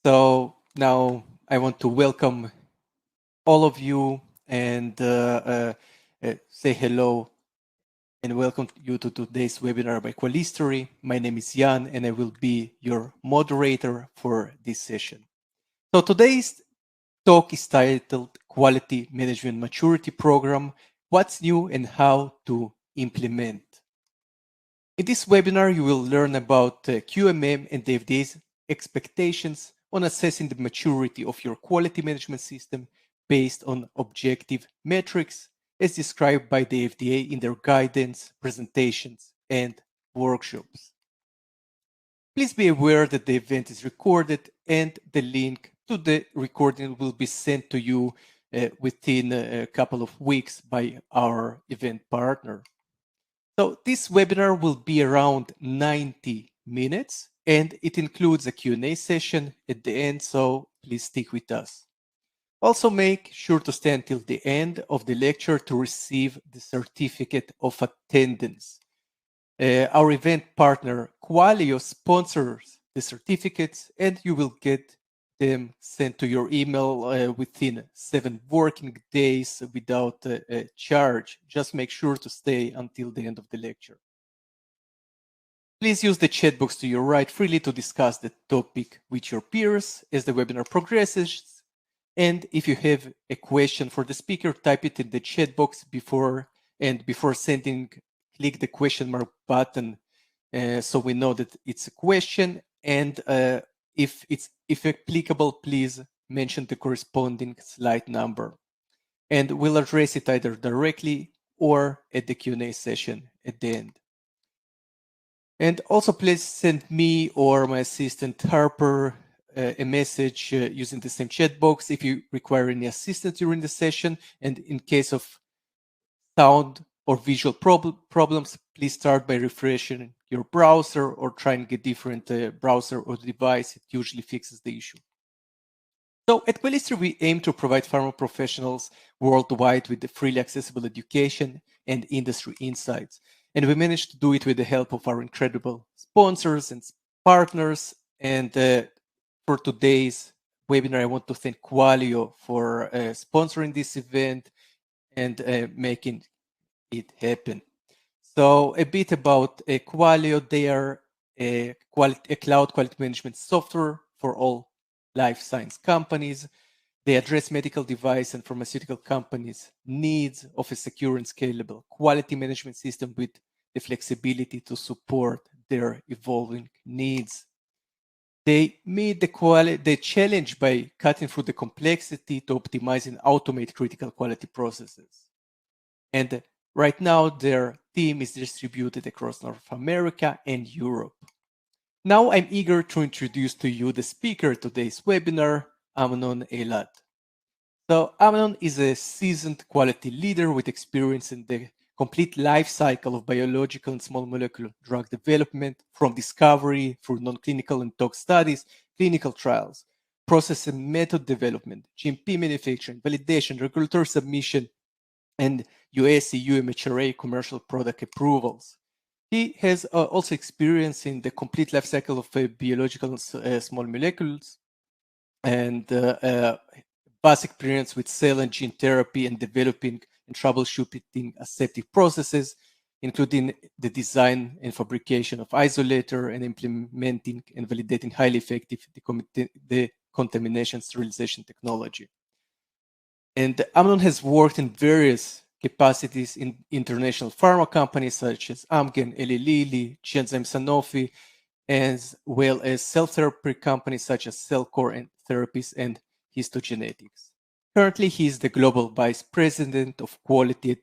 So now I want to welcome all of you and say hello and welcome you to today's webinar by Qualistory. My name is Jan and I will be your moderator for this session. So today's talk is titled Quality Management Maturity Program, What's New and How to Implement. In this webinar, you will learn about QMM and the FDA's expectations on assessing the maturity of your quality management system based on objective metrics as described by the FDA in their guidance, presentations, and workshops. Please be aware that the event is recorded and the link to the recording will be sent to you within a couple of weeks by our event partner. So this webinar will be around 90 minutes and it includes a Q&A session at the end, so please stick with us. Also make sure to stay until the end of the lecture to receive the certificate of attendance. Our event partner Qualio sponsors the certificates and you will get them sent to your email within 7 working days without a charge. Just make sure to stay until the end of the lecture. Please use the chat box to your right freely to discuss the topic with your peers as the webinar progresses. And if you have a question for the speaker, type it in the chat box before sending, click the question mark button so we know that it's a question. And if applicable, please mention the corresponding slide number. And we'll address it either directly or at the Q&A session at the end. And also please send me or my assistant Harper a message using the same chat box if you require any assistance during the session. And in case of sound or visual problems, please start by refreshing your browser or trying a different browser or device. It usually fixes the issue. So at Qualistory, we aim to provide pharma professionals worldwide with the freely accessible education and industry insights. And we managed to do it with the help of our incredible sponsors and partners. And for today's webinar, I want to thank Qualio for sponsoring this event and making it happen. So a bit about Qualio. They are a cloud quality management software for all life science companies. They address medical device and pharmaceutical companies' needs of a secure and scalable quality management system with the flexibility to support their evolving needs. They meet the challenge by cutting through the complexity to optimize and automate critical quality processes. And right now, their team is distributed across North America and Europe. Now I'm eager to introduce to you the speaker of today's webinar, Amnon Eilat. So Amnon is a seasoned quality leader with experience in the complete life cycle of biological and small molecule drug development, from discovery through non-clinical and tox studies, clinical trials, process and method development, GMP manufacturing, validation, regulatory submission, and US, EU, MHRA commercial product approvals. He has also experience in the complete life cycle of biological small molecules and vast experience with cell and gene therapy and developing and troubleshooting aseptic processes, including the design and fabrication of isolator and implementing and validating highly effective decontamination sterilization technology. And Amnon has worked in various capacities in international pharma companies such as Amgen, Eli Lilly, Genzyme Sanofi, as well as cell therapy companies such as Cellcore and Therapies and Histogenetics. Currently, he is the Global Vice President of Quality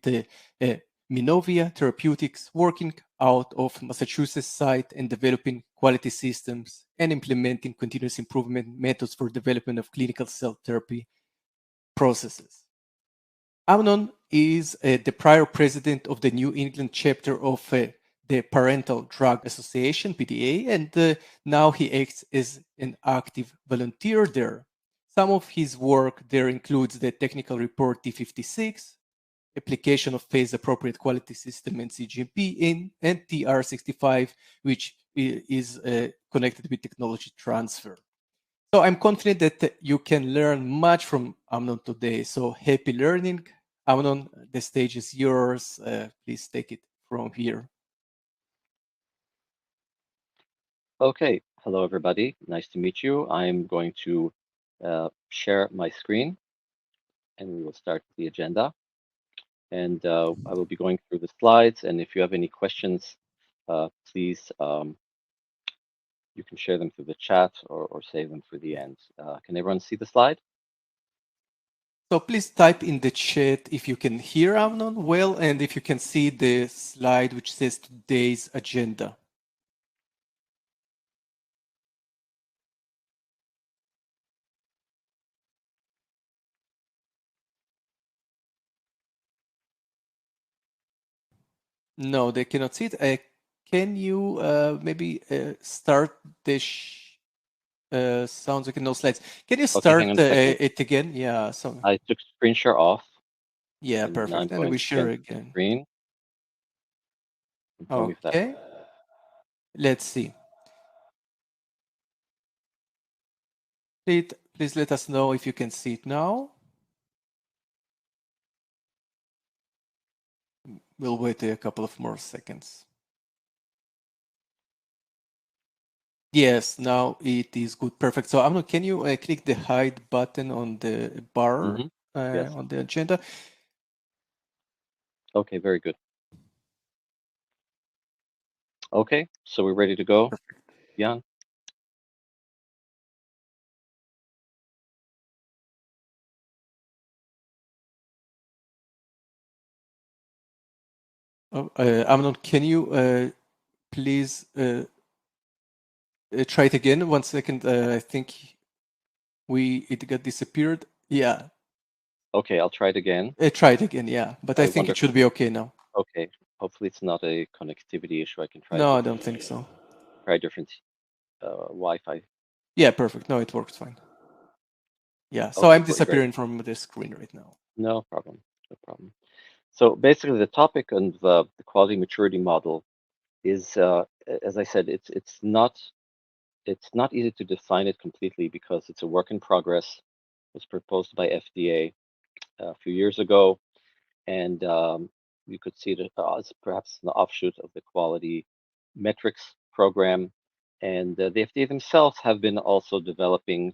at Minovia Therapeutics, working out of Massachusetts site and developing quality systems and implementing continuous improvement methods for development of clinical cell therapy processes. Amnon is the prior president of the New England chapter of the Parental Drug Association, PDA, and now he acts as an active volunteer there. Some of his work there includes the technical report T56, application of phase-appropriate quality system and CGMP, and TR65, which is connected with technology transfer. So I'm confident that you can learn much from Amnon today. So happy learning. Amnon, the stage is yours. Please take it from here. Okay, hello everybody. Nice to meet you. I'm going to share my screen and we will start the agenda. And I will be going through the slides. And if you have any questions, please, you can share them through the chat or save them for the end. Can everyone see the slide? So please type in the chat if you can hear Amnon well and if you can see the slide which says today's agenda. No, they cannot see it. Can you maybe start the sounds like no slides? Can you Okay, hang start on a second. it again? Yeah. So I took screen share off yeah, and now I'm perfect. And going we to share again the again. screen. Tell me if that Okay. Let's see. Please let us know if you can see it now. We'll wait a couple of more seconds. Yes, now it is good. Perfect. So, Amnon, can you click the hide button on the bar Yes. on the agenda? Okay, very good. Okay, so we're ready to go, Jan? Amnon, can you please try it again? 1 second. I think it got disappeared. Yeah. Okay, I'll try it again. Try it again. Yeah, but I I think wonder it if should be okay now. okay, hopefully it's not a connectivity issue. I can try No, I don't think so. different Wi-Fi. Yeah, perfect. No, it works fine. Yeah, so Okay, I'm great. disappearing from the screen right now. No problem. No problem. So basically, the topic and the quality maturity model is, as I said, it's not easy to define it completely because it's a work in progress. It was proposed by FDA a few years ago, and you could see it as perhaps an offshoot of the quality metrics program. And the FDA themselves have been also developing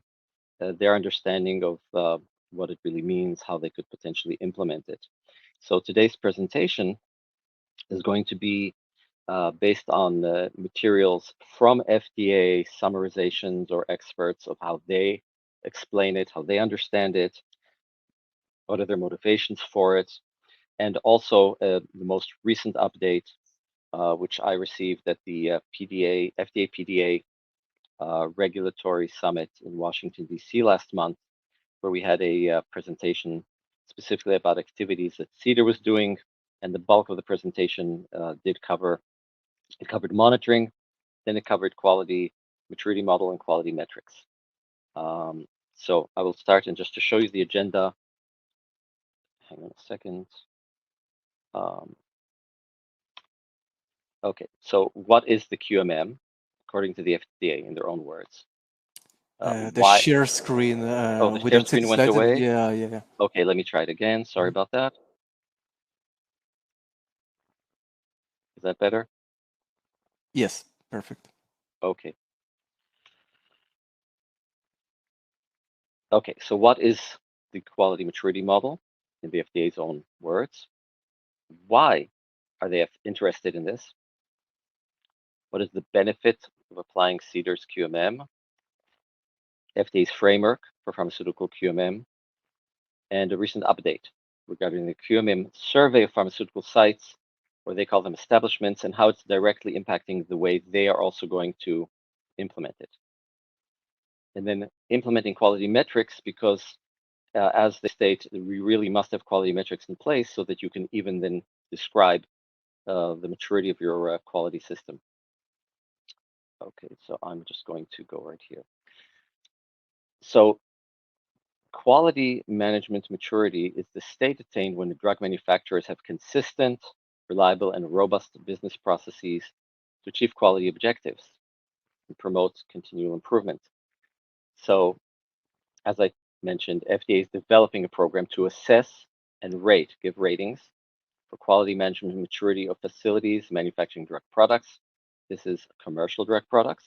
their understanding of what it really means, how they could potentially implement it. So today's presentation is going to be based on materials from FDA summarizations or experts of how they explain it, how they understand it, what are their motivations for it, and also the most recent update, which I received at the FDA PDA regulatory summit in Washington, D.C. last month, where we had a presentation specifically about activities that CDER was doing, and the bulk of the presentation it covered monitoring, then it covered quality maturity model and quality metrics. So I will start, and just to show you the agenda, hang on a second. Um, okay, so what is the QMM according to the FDA in their own words? The Why? share screen, Oh, the we share don't see screen the went slides. away. Yeah, yeah. Okay, let me try it again. Sorry about that. Is that better? Yes, perfect. Okay. Okay, so what is the quality maturity model in the FDA's own words? Why are they interested in this? What is the benefit of applying CDER's QMM, FDA's framework for pharmaceutical QMM, and a recent update regarding the QMM survey of pharmaceutical sites, or they call them establishments, and how it's directly impacting the way they are also going to implement it. And then implementing quality metrics, because as they state, we really must have quality metrics in place so that you can even then describe the maturity of your quality system. Okay, so I'm just going to go right here. So quality management maturity is the state attained when the drug manufacturers have consistent, reliable, and robust business processes to achieve quality objectives and promote continual improvement. So, as I mentioned, FDA is developing a program to assess and rate, give ratings for quality management and maturity of facilities manufacturing drug products. This is commercial drug products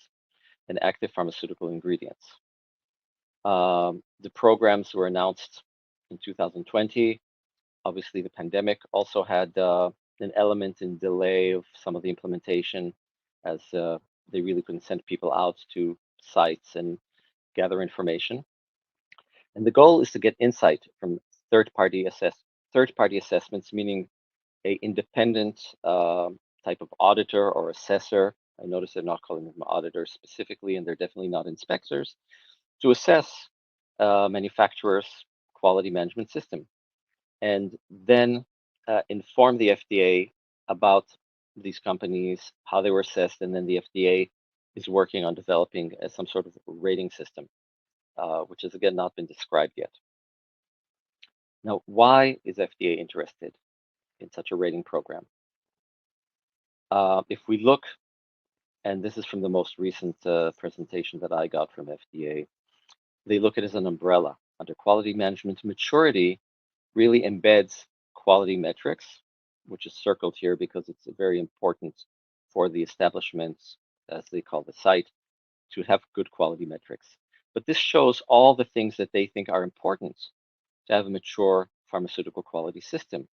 and active pharmaceutical ingredients. The programs were announced in 2020. Obviously, the pandemic also had an element in delay of some of the implementation as they really couldn't send people out to sites and gather information. And the goal is to get insight from third-party assessments, meaning a independent type of auditor or assessor. I notice they're not calling them auditors specifically, and they're definitely not inspectors, to assess manufacturers' quality management system, and then inform the FDA about these companies, how they were assessed, and then the FDA is working on developing some sort of rating system, which has again not been described yet. Now, why is FDA interested in such a rating program? If we look, and this is from the most recent presentation that I got from FDA, they look at it as an umbrella. Under quality management maturity really embeds quality metrics, which is circled here because it's very important for the establishments, as they call the site, to have good quality metrics. But this shows all the things that they think are important to have a mature pharmaceutical quality system.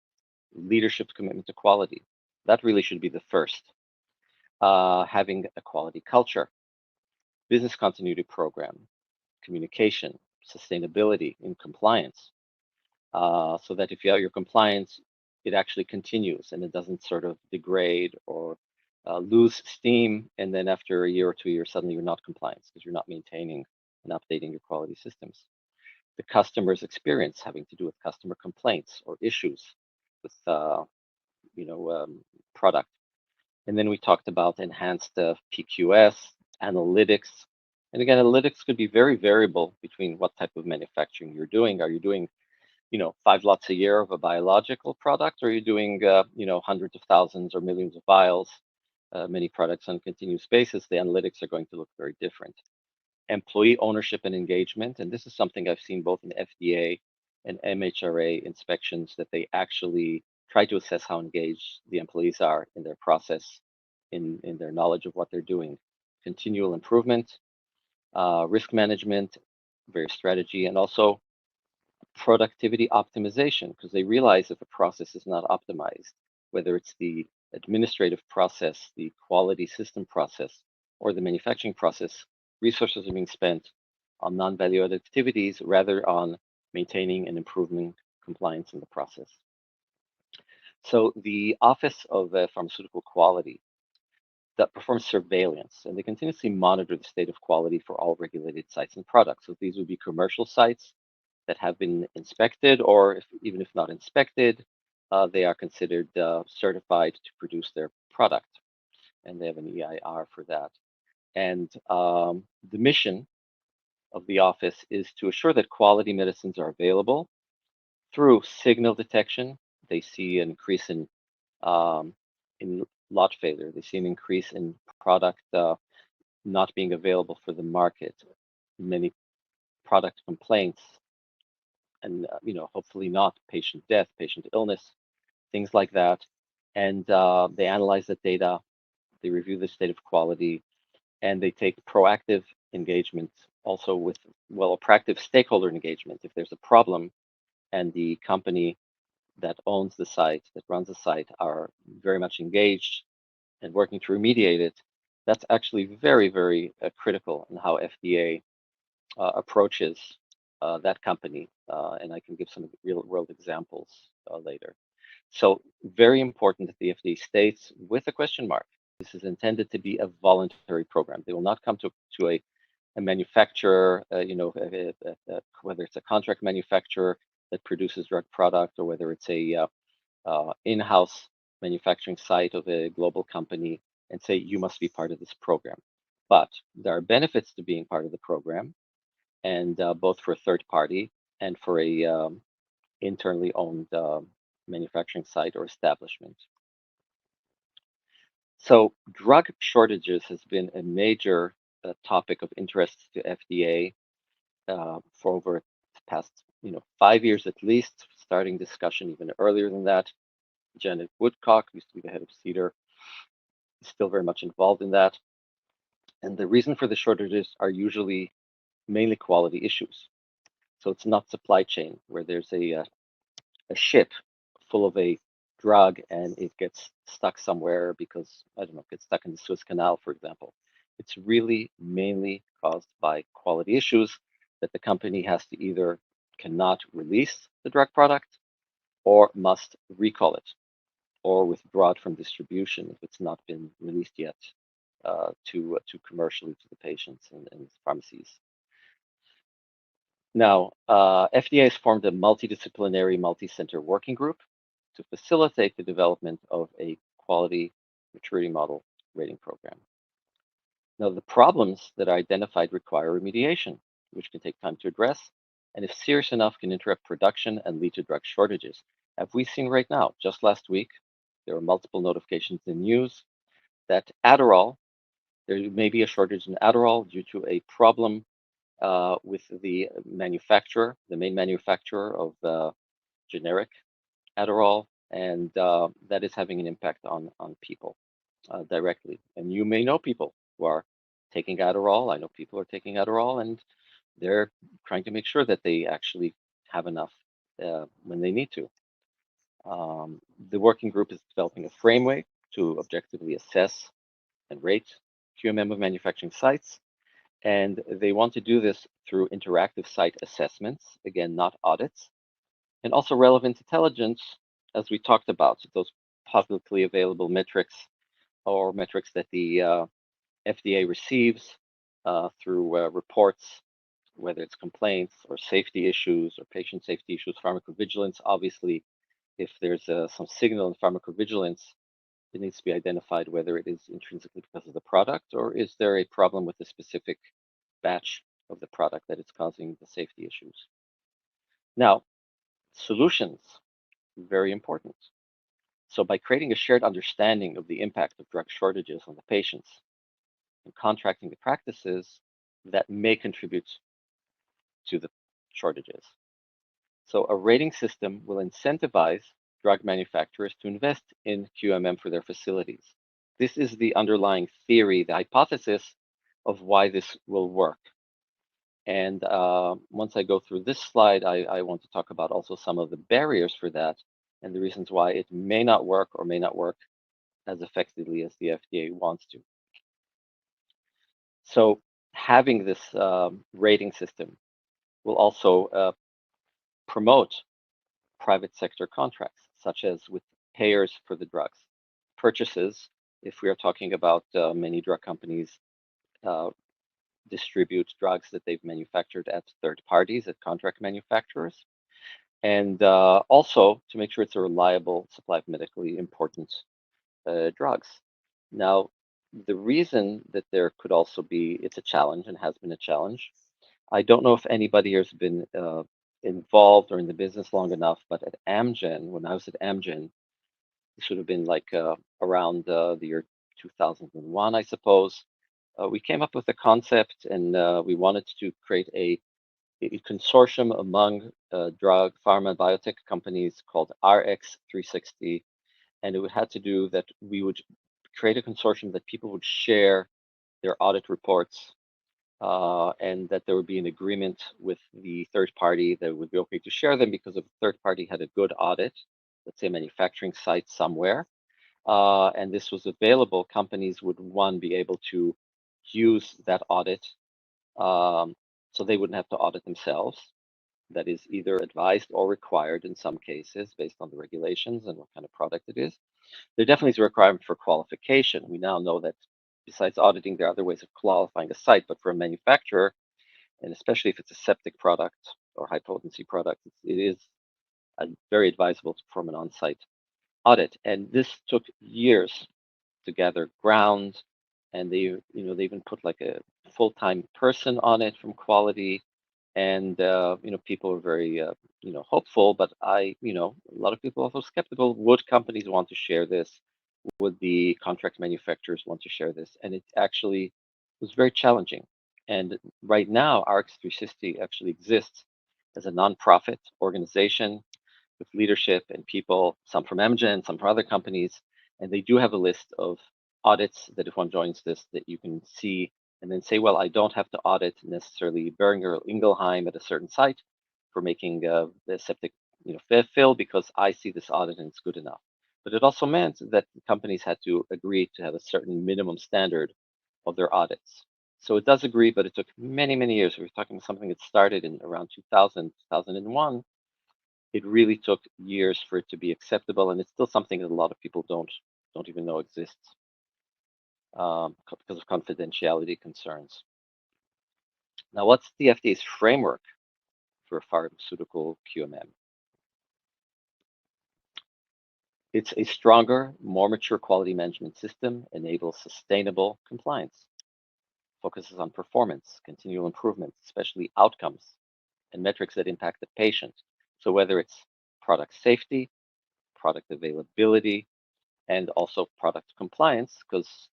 Leadership's commitment to quality. That really should be the first. Having a quality culture, business continuity program, communication, sustainability, and compliance, so that if you have your compliance, it actually continues and it doesn't sort of degrade or lose steam. And then after a year or 2 years, suddenly you're not compliant because you're not maintaining and updating your quality systems. The customer's experience having to do with customer complaints or issues with product. And then we talked about enhanced PQS, analytics. And again, analytics could be very variable between what type of manufacturing you're doing. Are you doing 5 lots a year of a biological product, or are you doing hundreds of thousands or millions of vials, many products on a continuous basis? The analytics are going to look very different. Employee ownership and engagement, and this is something I've seen both in FDA and MHRA inspections, that they actually try to assess how engaged the employees are in their process, in their knowledge of what they're doing. Continual improvement, risk management, various strategy, and also productivity optimization, because they realize if a process is not optimized, whether it's the administrative process, the quality system process, or the manufacturing process, resources are being spent on non-value-added activities rather on maintaining and improving compliance in the process. So the Office of Pharmaceutical Quality that performs surveillance, and they continuously monitor the state of quality for all regulated sites and products. So these would be commercial sites that have been inspected, or even if not inspected, they are considered certified to produce their product, and they have an EIR for that. And the mission of the office is to assure that quality medicines are available through signal detection. They see an increase in lot failure. They see an increase in product not being available for the market, many product complaints, and hopefully not patient death, patient illness, things like that. And they analyze the data, they review the state of quality, and they take proactive engagement also with, proactive stakeholder engagement. If there's a problem and the company that owns the site, that runs the site, are very much engaged and working to remediate it, that's actually very, very critical in how FDA approaches that company. And I can give some real world examples later. So very important that the FDA states with a question mark, this is intended to be a voluntary program. They will not come to a manufacturer, whether it's a contract manufacturer that produces drug product, or whether it's a in-house manufacturing site of a global company, and say you must be part of this program. But there are benefits to being part of the program, and both for a third party and for a internally owned manufacturing site or establishment. So drug shortages has been a major topic of interest to FDA. for over the past 5 years at least, starting discussion even earlier than that. Janet Woodcock used to be the head of CDER, is still very much involved in that. And the reason for the shortages are usually mainly quality issues. So it's not supply chain where there's a ship full of a drug and it gets stuck somewhere because, I don't know, gets stuck in the Suez Canal, for example. It's really mainly caused by quality issues that the company has to either cannot release the drug product or must recall it or withdraw it from distribution if it's not been released yet to commercially to the patients and pharmacies. Now, FDA has formed a multidisciplinary, multi-center working group to facilitate the development of a quality maturity model rating program. Now, the problems that are identified require remediation, which can take time to address, and if serious enough, can interrupt production and lead to drug shortages. As we've seen right now, just last week, there were multiple notifications in news that Adderall, there may be a shortage in Adderall due to a problem with the manufacturer, the main manufacturer of generic Adderall, and that is having an impact on people directly. And you may know people who are taking Adderall. I know people are taking Adderall, and they're trying to make sure that they actually have enough when they need to. The working group is developing a framework to objectively assess and rate QMM of manufacturing sites. And they want to do this through interactive site assessments, again, not audits, and also relevant intelligence, as we talked about, those publicly available metrics or metrics that the FDA receives through reports, whether it's complaints or safety issues or patient safety issues, pharmacovigilance. Obviously, if there's some signal in pharmacovigilance, it needs to be identified whether it is intrinsically because of the product or is there a problem with the specific batch of the product that is causing the safety issues. Now, solutions, very important. So by creating a shared understanding of the impact of drug shortages on the patients and contracting the practices that may contribute to the shortages. So a rating system will incentivize drug manufacturers to invest in QMM for their facilities. This is the underlying theory, the hypothesis of why this will work. And once I go through this slide, I want to talk about also some of the barriers for that and the reasons why it may not work or may not work as effectively as the FDA wants to. So having this rating system will also promote private sector contracts, such as with payers for the drugs. Purchases, if we are talking about many drug companies distribute drugs that they've manufactured at third parties, at contract manufacturers, and also to make sure it's a reliable supply of medically important drugs. Now, the reason that there could also be, it's a challenge and has been a challenge. I don't know if anybody has been involved or in the business long enough, but at Amgen, when I was at Amgen, this would have been like around the year 2001, I suppose. We came up with a concept and we wanted to create a consortium among drug, pharma, and biotech companies called RX360. And it had to do that we would create a consortium that people would share their audit reports and that there would be an agreement with the third party that would be okay to share them because if the third party had a good audit, let's say a manufacturing site somewhere, and this was available, companies would, one, be able to use that audit so they wouldn't have to audit themselves. That is either advised or required in some cases based on the regulations and what kind of product it is. There definitely is a requirement for qualification. We now know that besides auditing, there are other ways of qualifying a site, but for a manufacturer, and especially if it's a septic product or high potency product, it is very advisable to perform an on-site audit. And this took years to gather ground, and they even put like a full-time person on it from quality, and people were very hopeful, but a lot of people are also skeptical. Would companies want to share this? Would the contract manufacturers want to share this? And it actually was very challenging. And right now, RX360 actually exists as a nonprofit organization with leadership and people, some from Amgen, some from other companies. And they do have a list of audits that if one joins this, that you can see and then say, well, I don't have to audit necessarily Boehringer or Ingelheim at a certain site for making the septic fill because I see this audit and it's good enough. But it also meant that companies had to agree to have a certain minimum standard of their audits. So it does agree, but it took many, many years. We're talking something that started in around 2000, 2001. It really took years for it to be acceptable, and it's still something that a lot of people don't even know exists because of confidentiality concerns. Now, what's the FDA's framework for pharmaceutical QMM? It's a stronger, more mature quality management system, enables sustainable compliance, focuses on performance, continual improvement, especially outcomes and metrics that impact the patient. So whether it's product safety, product availability, and also product compliance, because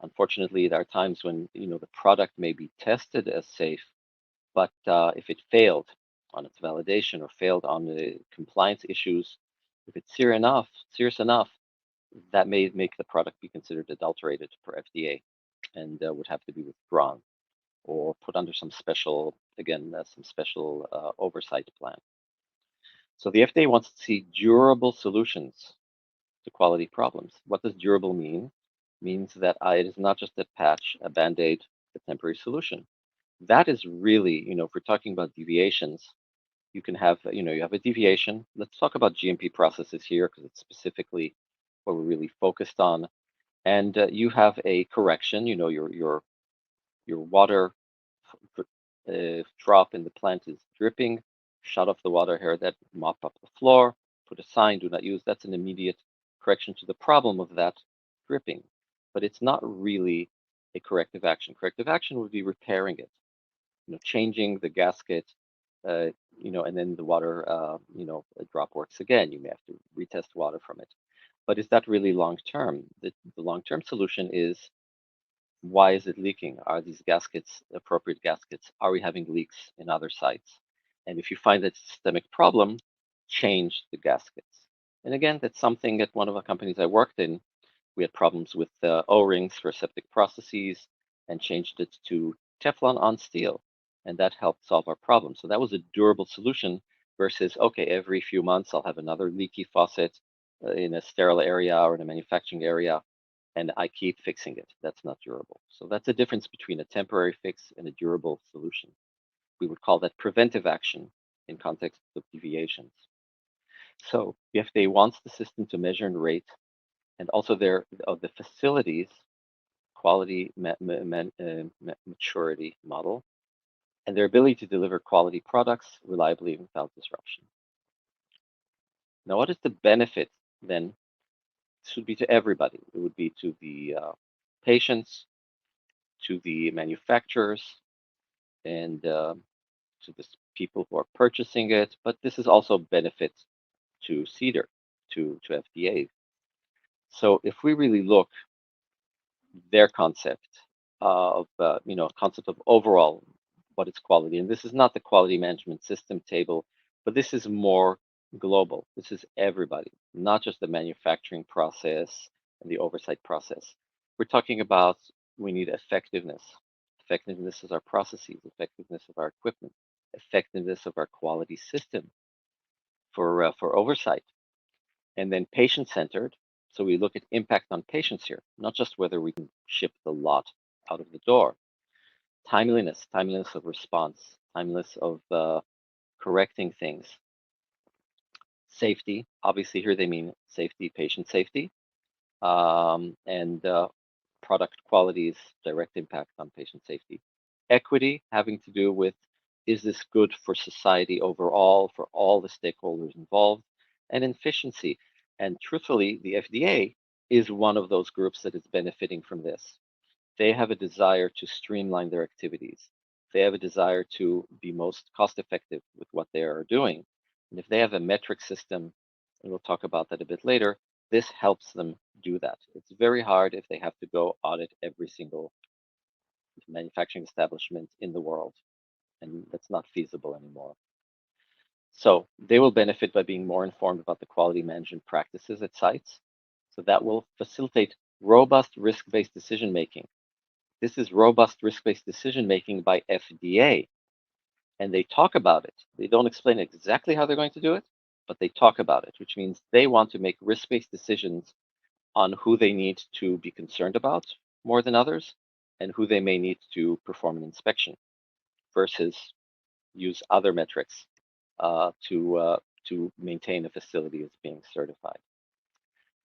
unfortunately there are times when the product may be tested as safe, but if it failed on its validation or failed on the compliance issues, if it's serious enough, that may make the product be considered adulterated per FDA and would have to be withdrawn or put under some special, oversight plan. So the FDA wants to see durable solutions to quality problems. What does durable mean? It means that it is not just a patch, a band-aid, a temporary solution. That is really, if we're talking about deviations, you can have, you have a deviation. Let's talk about GMP processes here because it's specifically what we're really focused on. And you have a correction, your water drop in the plant is dripping, shut off the water here, that mop up the floor, put a sign, do not use. That's an immediate correction to the problem of that dripping. But it's not really a corrective action. Corrective action would be repairing it, changing the gasket, and then the water, a drop works again. You may have to retest water from it. But is that really long term? The long term solution is, why is it leaking? Are these gaskets appropriate gaskets? Are we having leaks in other sites? And if you find that systemic problem, change the gaskets. And again, that's something at one of the companies I worked in. We had problems with O-rings for septic processes and changed it to Teflon on steel. And that helped solve our problem. So that was a durable solution versus, okay, every few months I'll have another leaky faucet in a sterile area or in a manufacturing area, and I keep fixing it. That's not durable. So that's a difference between a temporary fix and a durable solution. We would call that preventive action in context of deviations. So the FDA wants the system to measure and rate, and also the facilities quality maturity model, and their ability to deliver quality products reliably and without disruption. Now, what is the benefit then? This would be to everybody. It would be to the patients, to the manufacturers, and to the people who are purchasing it. But this is also benefit to CDER, to FDA. So if we really look their concept of concept of overall what is quality, and this is not the quality management system table, but this is more global. This is everybody, not just the manufacturing process and the oversight process. We're talking about, we need effectiveness. Effectiveness of our processes, effectiveness of our equipment, effectiveness of our quality system for oversight, and then patient-centered. So we look at impact on patients here, not just whether we can ship the lot out of the door. Timeliness of response, timeliness of correcting things. Safety, obviously here they mean safety, patient safety, and product quality's direct impact on patient safety. Equity, having to do with, is this good for society overall, for all the stakeholders involved? And efficiency. And truthfully, the FDA is one of those groups that is benefiting from this. They have a desire to streamline their activities. They have a desire to be most cost effective with what they are doing. And if they have a metric system, and we'll talk about that a bit later, this helps them do that. It's very hard if they have to go audit every single manufacturing establishment in the world, and that's not feasible anymore. So they will benefit by being more informed about the quality management practices at sites. So that will facilitate robust risk-based decision making. This is robust risk-based decision making by FDA, and they talk about it. They don't explain exactly how they're going to do it, but they talk about it, which means they want to make risk-based decisions on who they need to be concerned about more than others and who they may need to perform an inspection versus use other metrics to maintain a facility as being certified.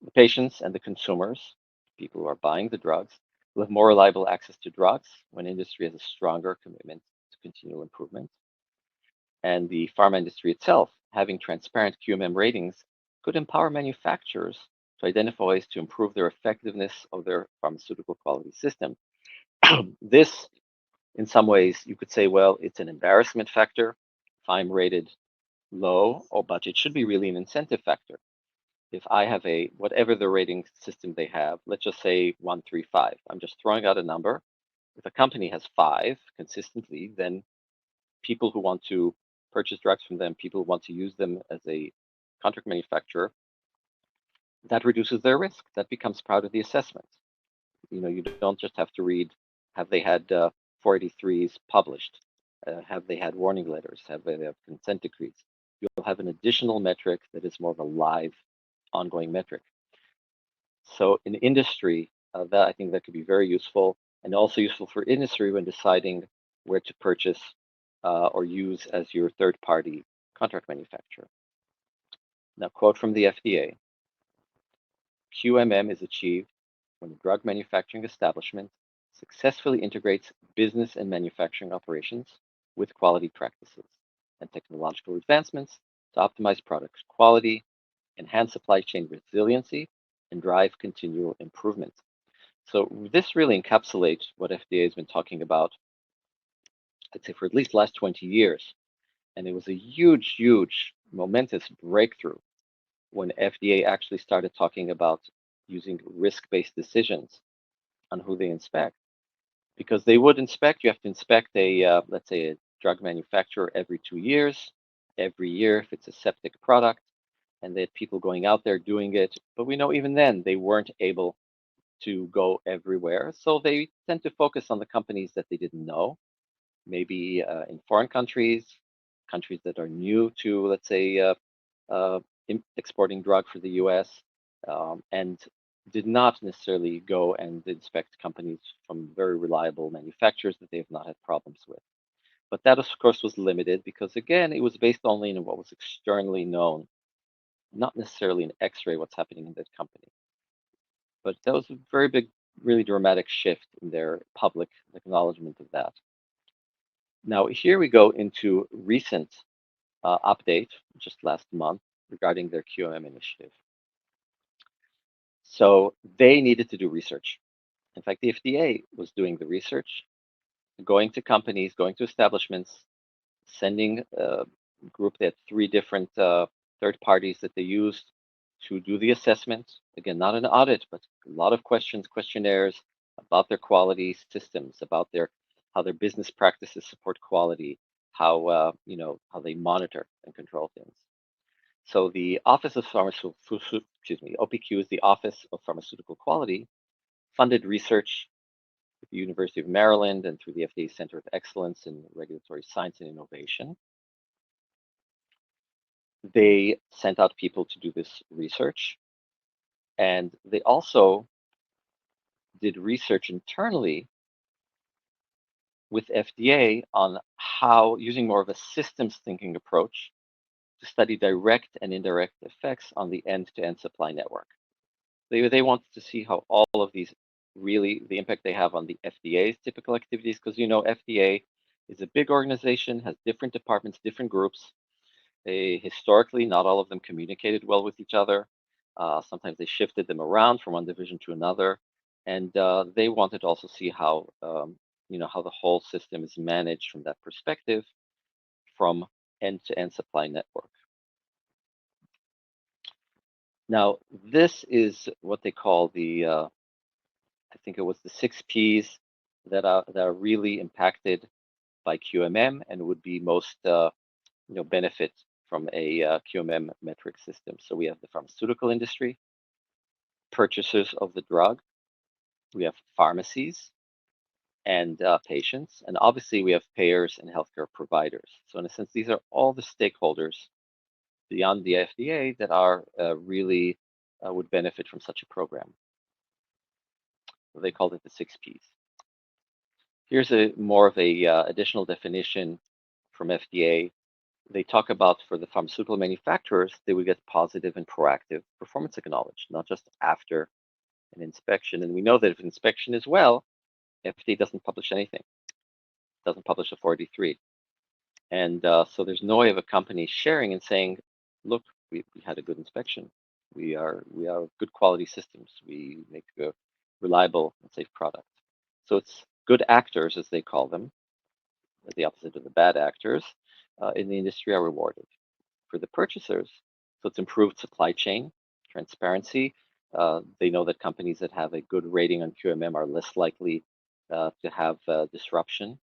The patients and the consumers, people who are buying the drugs, will have more reliable access to drugs when industry has a stronger commitment to continual improvement. And the pharma industry itself, having transparent QMM ratings, could empower manufacturers to identify ways to improve their effectiveness of their pharmaceutical quality system. This, in some ways, you could say, well, it's an embarrassment factor. If I'm rated low, but it should be really an incentive factor. If I have a, whatever the rating system they have, let's just say 135, I'm just throwing out a number. If a company has 5 consistently, then people who want to purchase drugs from them, people who want to use them as a contract manufacturer, that reduces their risk. That becomes part of the assessment. You don't just have to read, have they had 483s published? Have they had warning letters? Have they had consent decrees? You'll have an additional metric that is more of a live, ongoing metric. So in industry, that I think that could be very useful, and also useful for industry when deciding where to purchase or use as your third-party contract manufacturer. Now, quote from the FDA, QMM is achieved when a drug manufacturing establishment successfully integrates business and manufacturing operations with quality practices and technological advancements to optimize product quality, enhance supply chain resiliency, and drive continual improvement. So this really encapsulates what FDA has been talking about, I'd say, for at least the last 20 years. And it was a huge, huge, momentous breakthrough when FDA actually started talking about using risk-based decisions on who they inspect. Because they would inspect, you have to inspect a, let's say, a drug manufacturer every 2 years, every year if it's a septic product, and they had people going out there doing it. But we know even then they weren't able to go everywhere. So they tend to focus on the companies that they didn't know, maybe in foreign countries, countries that are new to, let's say, exporting drug for the US, and did not necessarily go and inspect companies from very reliable manufacturers that they have not had problems with. But that, of course, was limited because, again, it was based only on what was externally known, not necessarily an X-ray what's happening in that company. But that was a very big, really dramatic shift in their public acknowledgement of that. Now, here we go into recent update just last month regarding their QMM initiative. So they needed to do research. In fact, the FDA was doing the research, going to companies, going to establishments, sending a group that had 3 different third parties that they used to do the assessment. Again, not an audit, but a lot of questions, questionnaires about their quality systems, about how their business practices support quality, how how they monitor and control things. So the Office of OPQ is the Office of Pharmaceutical Quality, funded research at the University of Maryland and through the FDA Center of Excellence in Regulatory Science and Innovation. They sent out people to do this research, and they also did research internally with FDA on how, using more of a systems thinking approach, to study direct and indirect effects on the end-to-end supply network. They wanted to see how all of these really, the impact they have on the FDA's typical activities, because FDA is a big organization, has different departments, different groups. They historically, not all of them communicated well with each other. Sometimes they shifted them around from one division to another, and they wanted to also see how how the whole system is managed from that perspective, from end-to-end supply network. Now, this is what they call the, I think it was the 6 Ps that are really impacted by QMM and would be most benefit from a QMM metric system. So we have the pharmaceutical industry, purchasers of the drug, we have pharmacies and patients, and obviously we have payers and healthcare providers. So in a sense, these are all the stakeholders beyond the FDA that are really would benefit from such a program. They called it the 6Ps. Here's a more of a additional definition from FDA. They talk about for the pharmaceutical manufacturers, they would get positive and proactive performance acknowledged, not just after an inspection. And we know that if inspection is well, FDA doesn't publish anything, doesn't publish a 483. And so there's no way of a company sharing and saying, look, we had a good inspection. We are good quality systems. We make a reliable and safe product. So it's good actors, as they call them, the opposite of the bad actors in the industry are rewarded. For the purchasers, so it's improved supply chain transparency. They know that companies that have a good rating on QMM are less likely to have disruption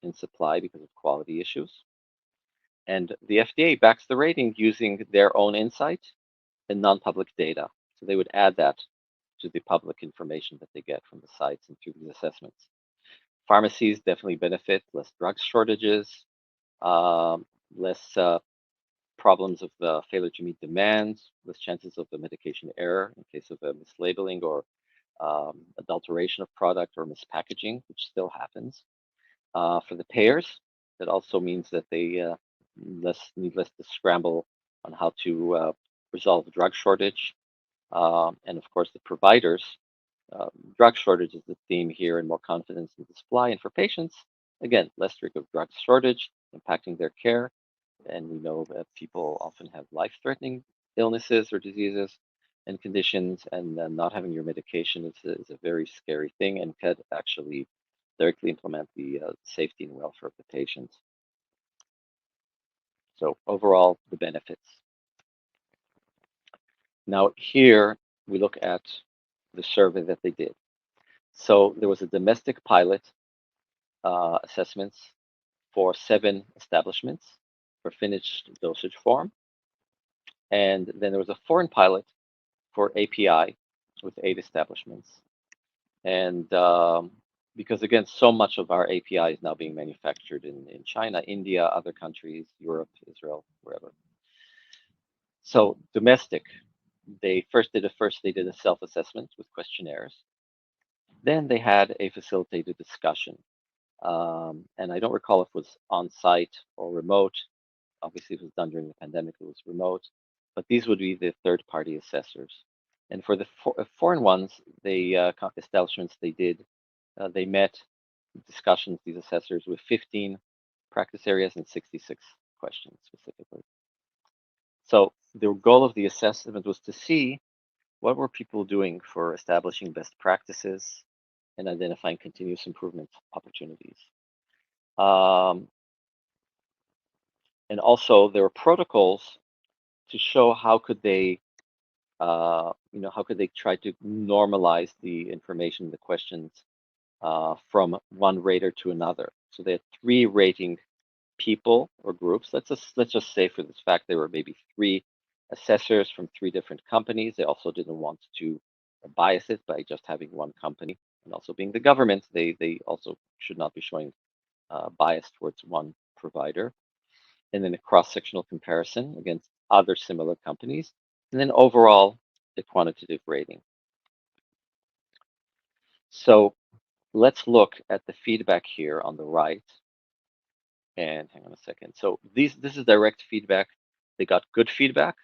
in supply because of quality issues. And the FDA backs the rating using their own insight and non-public data. So they would add that to the public information that they get from the sites and through these assessments. Pharmacies definitely benefit, less drug shortages, less problems of failure to meet demands, less chances of the medication error in case of a mislabeling or adulteration of product or mispackaging, which still happens. For the payers, that also means that they need less to scramble on how to resolve the drug shortage. And of course, the providers, drug shortage is the theme here, and more confidence in the supply. And for patients, again, less risk of drug shortage impacting their care. And we know that people often have life-threatening illnesses or diseases and conditions, and not having your medication is a very scary thing and could actually directly implement the safety and welfare of the patients. So overall, the benefits. Now here we look at the survey that they did. So there was a domestic pilot assessments for 7 establishments for finished dosage form. And then there was a foreign pilot for API with 8 establishments. And because again, so much of our API is now being manufactured in China, India, other countries, Europe, Israel, wherever. So domestic, they did a self-assessment with questionnaires. Then they had a facilitated discussion. And I don't recall if it was on-site or remote. Obviously, it was done during the pandemic, it was remote. But these would be the third-party assessors. And for the foreign ones, the establishments they met discussions, these assessors, with 15 practice areas and 66 questions specifically. So the goal of the assessment was to see what were people doing for establishing best practices and identifying continuous improvement opportunities. And also there were protocols to show how could they try to normalize the information, the questions from one rater to another. So they had 3 rating people or groups. Let's just say for this fact there were maybe 3 assessors from 3 different companies. They also didn't want to bias it by just having one company, and also being the government, they also should not be showing bias towards one provider. And then a cross-sectional comparison against other similar companies, and then overall the quantitative rating. So let's look at the feedback here on the right. And hang on a second. So this is direct feedback. They got good feedback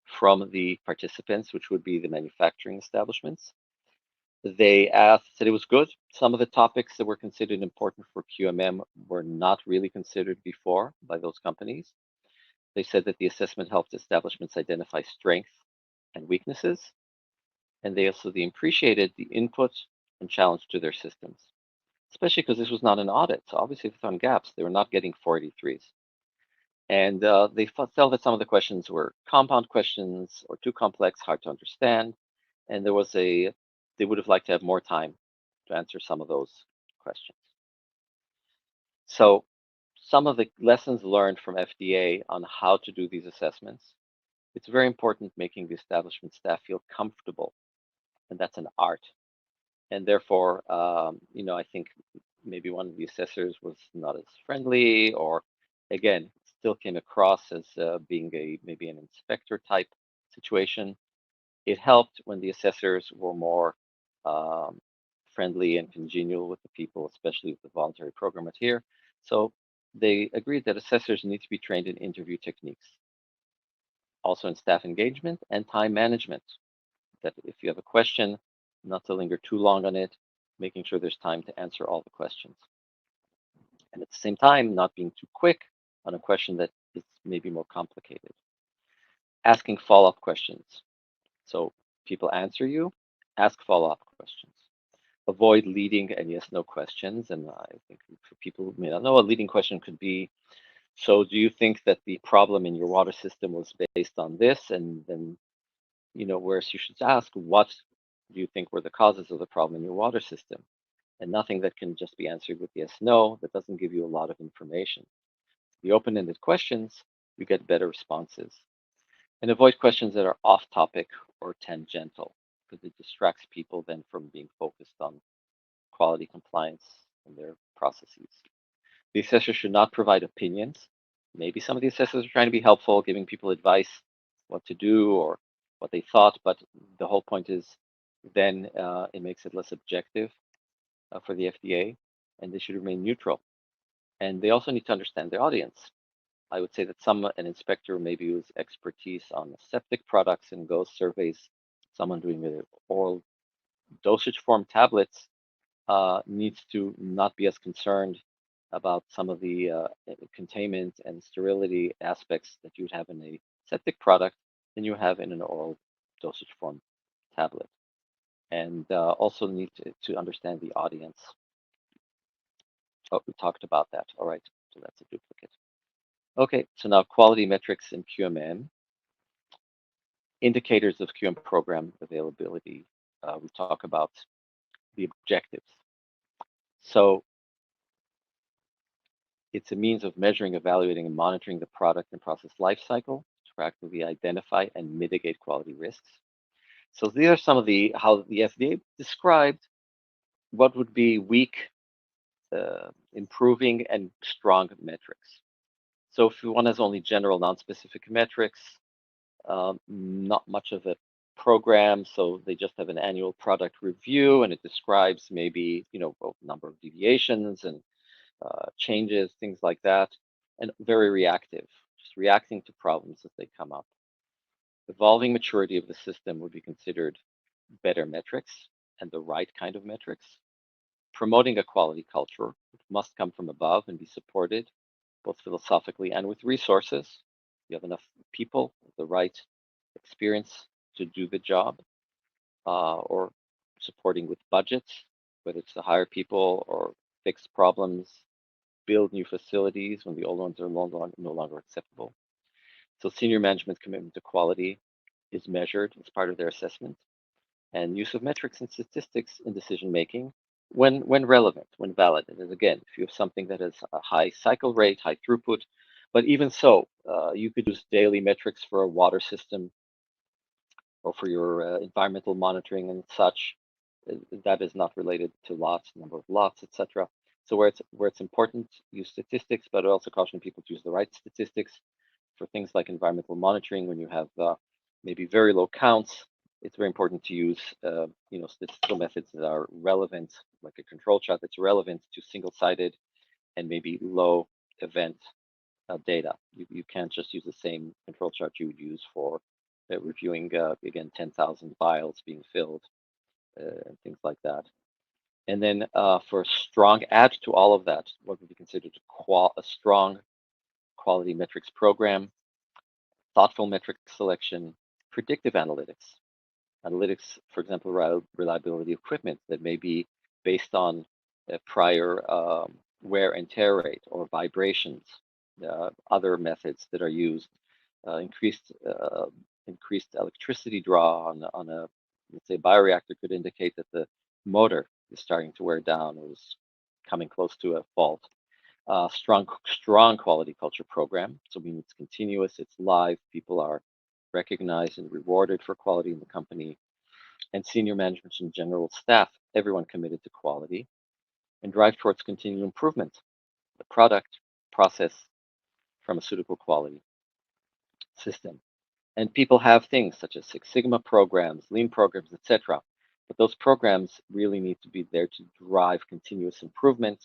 from the participants, which would be the manufacturing establishments. They said it was good. Some of the topics that were considered important for QMM were not really considered before by those companies. They said that the assessment helped establishments identify strengths and weaknesses, and they also appreciated the input and challenge to their systems, especially because this was not an audit. So obviously they found gaps. They were not getting 483s. And they felt that some of the questions were compound questions or too complex, hard to understand. And they would have liked to have more time to answer some of those questions. So some of the lessons learned from FDA on how to do these assessments, it's very important making the establishment staff feel comfortable, and that's an art. And therefore, I think maybe one of the assessors was not as friendly, or again, still came across as being maybe an inspector type situation. It helped when the assessors were more um, friendly and congenial with the people, especially with the voluntary program at here. So they agreed that assessors need to be trained in interview techniques, also in staff engagement and time management. That if you have a question, not to linger too long on it, making sure there's time to answer all the questions. And at the same time, not being too quick on a question that is maybe more complicated. Asking follow-up questions. So people answer you, ask follow-up questions. Avoid leading and yes/no questions. And I think for people who may not know, a leading question could be, so do you think that the problem in your water system was based on this? And then, whereas you should ask, what do you think were the causes of the problem in your water system? And nothing that can just be answered with yes/no, that doesn't give you a lot of information. The open-ended questions, you get better responses. And avoid questions that are off topic or tangential, because it distracts people then from being focused on quality compliance and their processes. The assessor should not provide opinions. Maybe some of the assessors are trying to be helpful, giving people advice what to do or what they thought, but the whole point is then it makes it less objective for the FDA, and they should remain neutral. And they also need to understand their audience. I would say that an inspector maybe who's expertise on septic products and goes surveys someone doing the oral dosage form tablets needs to not be as concerned about some of the containment and sterility aspects that you would have in a septic product than you have in an oral dosage form tablet. And also need to understand the audience. Oh, we talked about that. All right, so that's a duplicate. Okay, so now quality metrics in QMM. Indicators of QM program availability. We talk about the objectives. So it's a means of measuring, evaluating, and monitoring the product and process lifecycle to proactively identify and mitigate quality risks. So these are some of how the FDA described what would be weak, improving, and strong metrics. So if one has only general, non-specific metrics, not much of a program, so they just have an annual product review, and it describes maybe a number of deviations and changes, things like that, and very reactive, just reacting to problems as they come up. Evolving maturity of the system would be considered better metrics and the right kind of metrics. Promoting a quality culture, which must come from above and be supported both philosophically and with resources. You have enough people with the right experience to do the job, or supporting with budgets, whether it's to hire people or fix problems, build new facilities when the old ones are no longer acceptable. So senior management commitment to quality is measured as part of their assessment, and use of metrics and statistics in decision making when relevant, when valid. And again, if you have something that has a high cycle rate, high throughput, but even so, you could use daily metrics for a water system or for your environmental monitoring and such. That is not related to lots, number of lots, etc. So where it's important, use statistics, but I also caution people to use the right statistics for things like environmental monitoring. When you have maybe very low counts, it's very important to use statistical methods that are relevant, like a control chart that's relevant to single-sided and maybe low event data. You can't just use the same control chart you would use for reviewing, again, 10,000 vials being filled and things like that. And then for strong, add to all of that, what would be considered a strong quality metrics program, thoughtful metric selection, predictive analytics. Analytics, for example, reliability of equipment that may be based on a prior wear and tear rate or vibrations, other methods that are used, increased electricity draw on a, let's say, bioreactor could indicate that the motor is starting to wear down, or is coming close to a fault. Strong quality culture program. So, I mean, it's continuous, it's live, people are recognized and rewarded for quality in the company, and senior management and general staff, everyone committed to quality, and drive towards continual improvement, the product, process, pharmaceutical quality system. And people have things such as Six Sigma programs, lean programs, etc. But those programs really need to be there to drive continuous improvement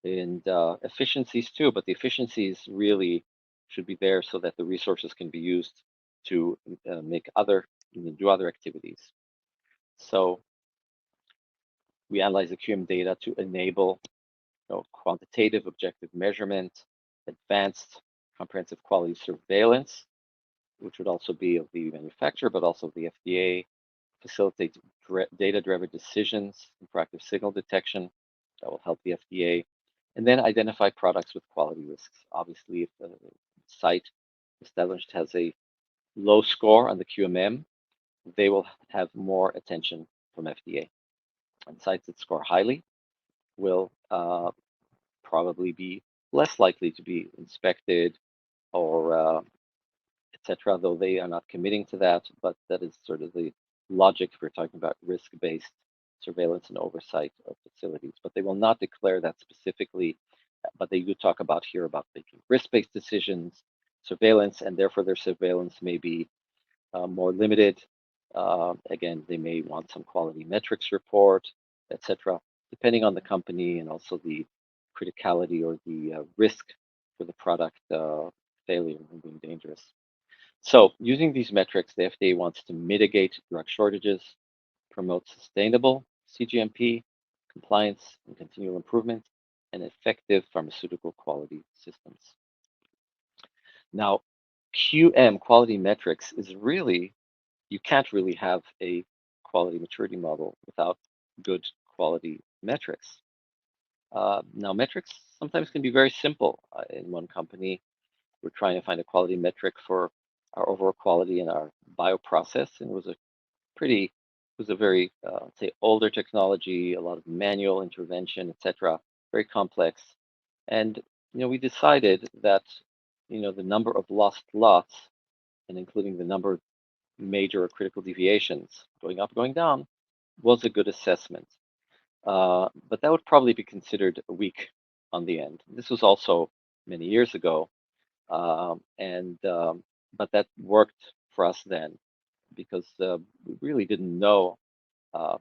and efficiencies too. But the efficiencies really should be there so that the resources can be used to make other, do other activities. So we analyze the QM data to enable quantitative objective measurement, advanced comprehensive quality surveillance, which would also be of the manufacturer, but also of the FDA, facilitate data-driven decisions and proactive signal detection that will help the FDA, and then identify products with quality risks. Obviously, if the site established has a low score on the QMM, they will have more attention from FDA. And sites that score highly will probably be less likely to be inspected or etc., though they are not committing to that, but that is sort of the logic if we're talking about risk-based surveillance and oversight of facilities. But they will not declare that specifically, but they do talk about here about making risk-based decisions, surveillance, and therefore their surveillance may be more limited. Again, they may want some quality metrics report, etc., depending on the company and also the criticality or the risk for the product failure and being dangerous. So using these metrics, the FDA wants to mitigate drug shortages, promote sustainable CGMP, compliance and continual improvement, and effective pharmaceutical quality systems. Now, QM, quality metrics, is really, you can't really have a quality maturity model without good quality metrics. Now, metrics sometimes can be very simple. In one company, we're trying to find a quality metric for our overall quality in our bioprocess, and it was a very, say, older technology, a lot of manual intervention, etc., very complex. And we decided that the number of lost lots, and including the number of major or critical deviations going up, going down, was a good assessment. But that would probably be considered weak on the end. This was also many years ago, but that worked for us then because we really didn't know, how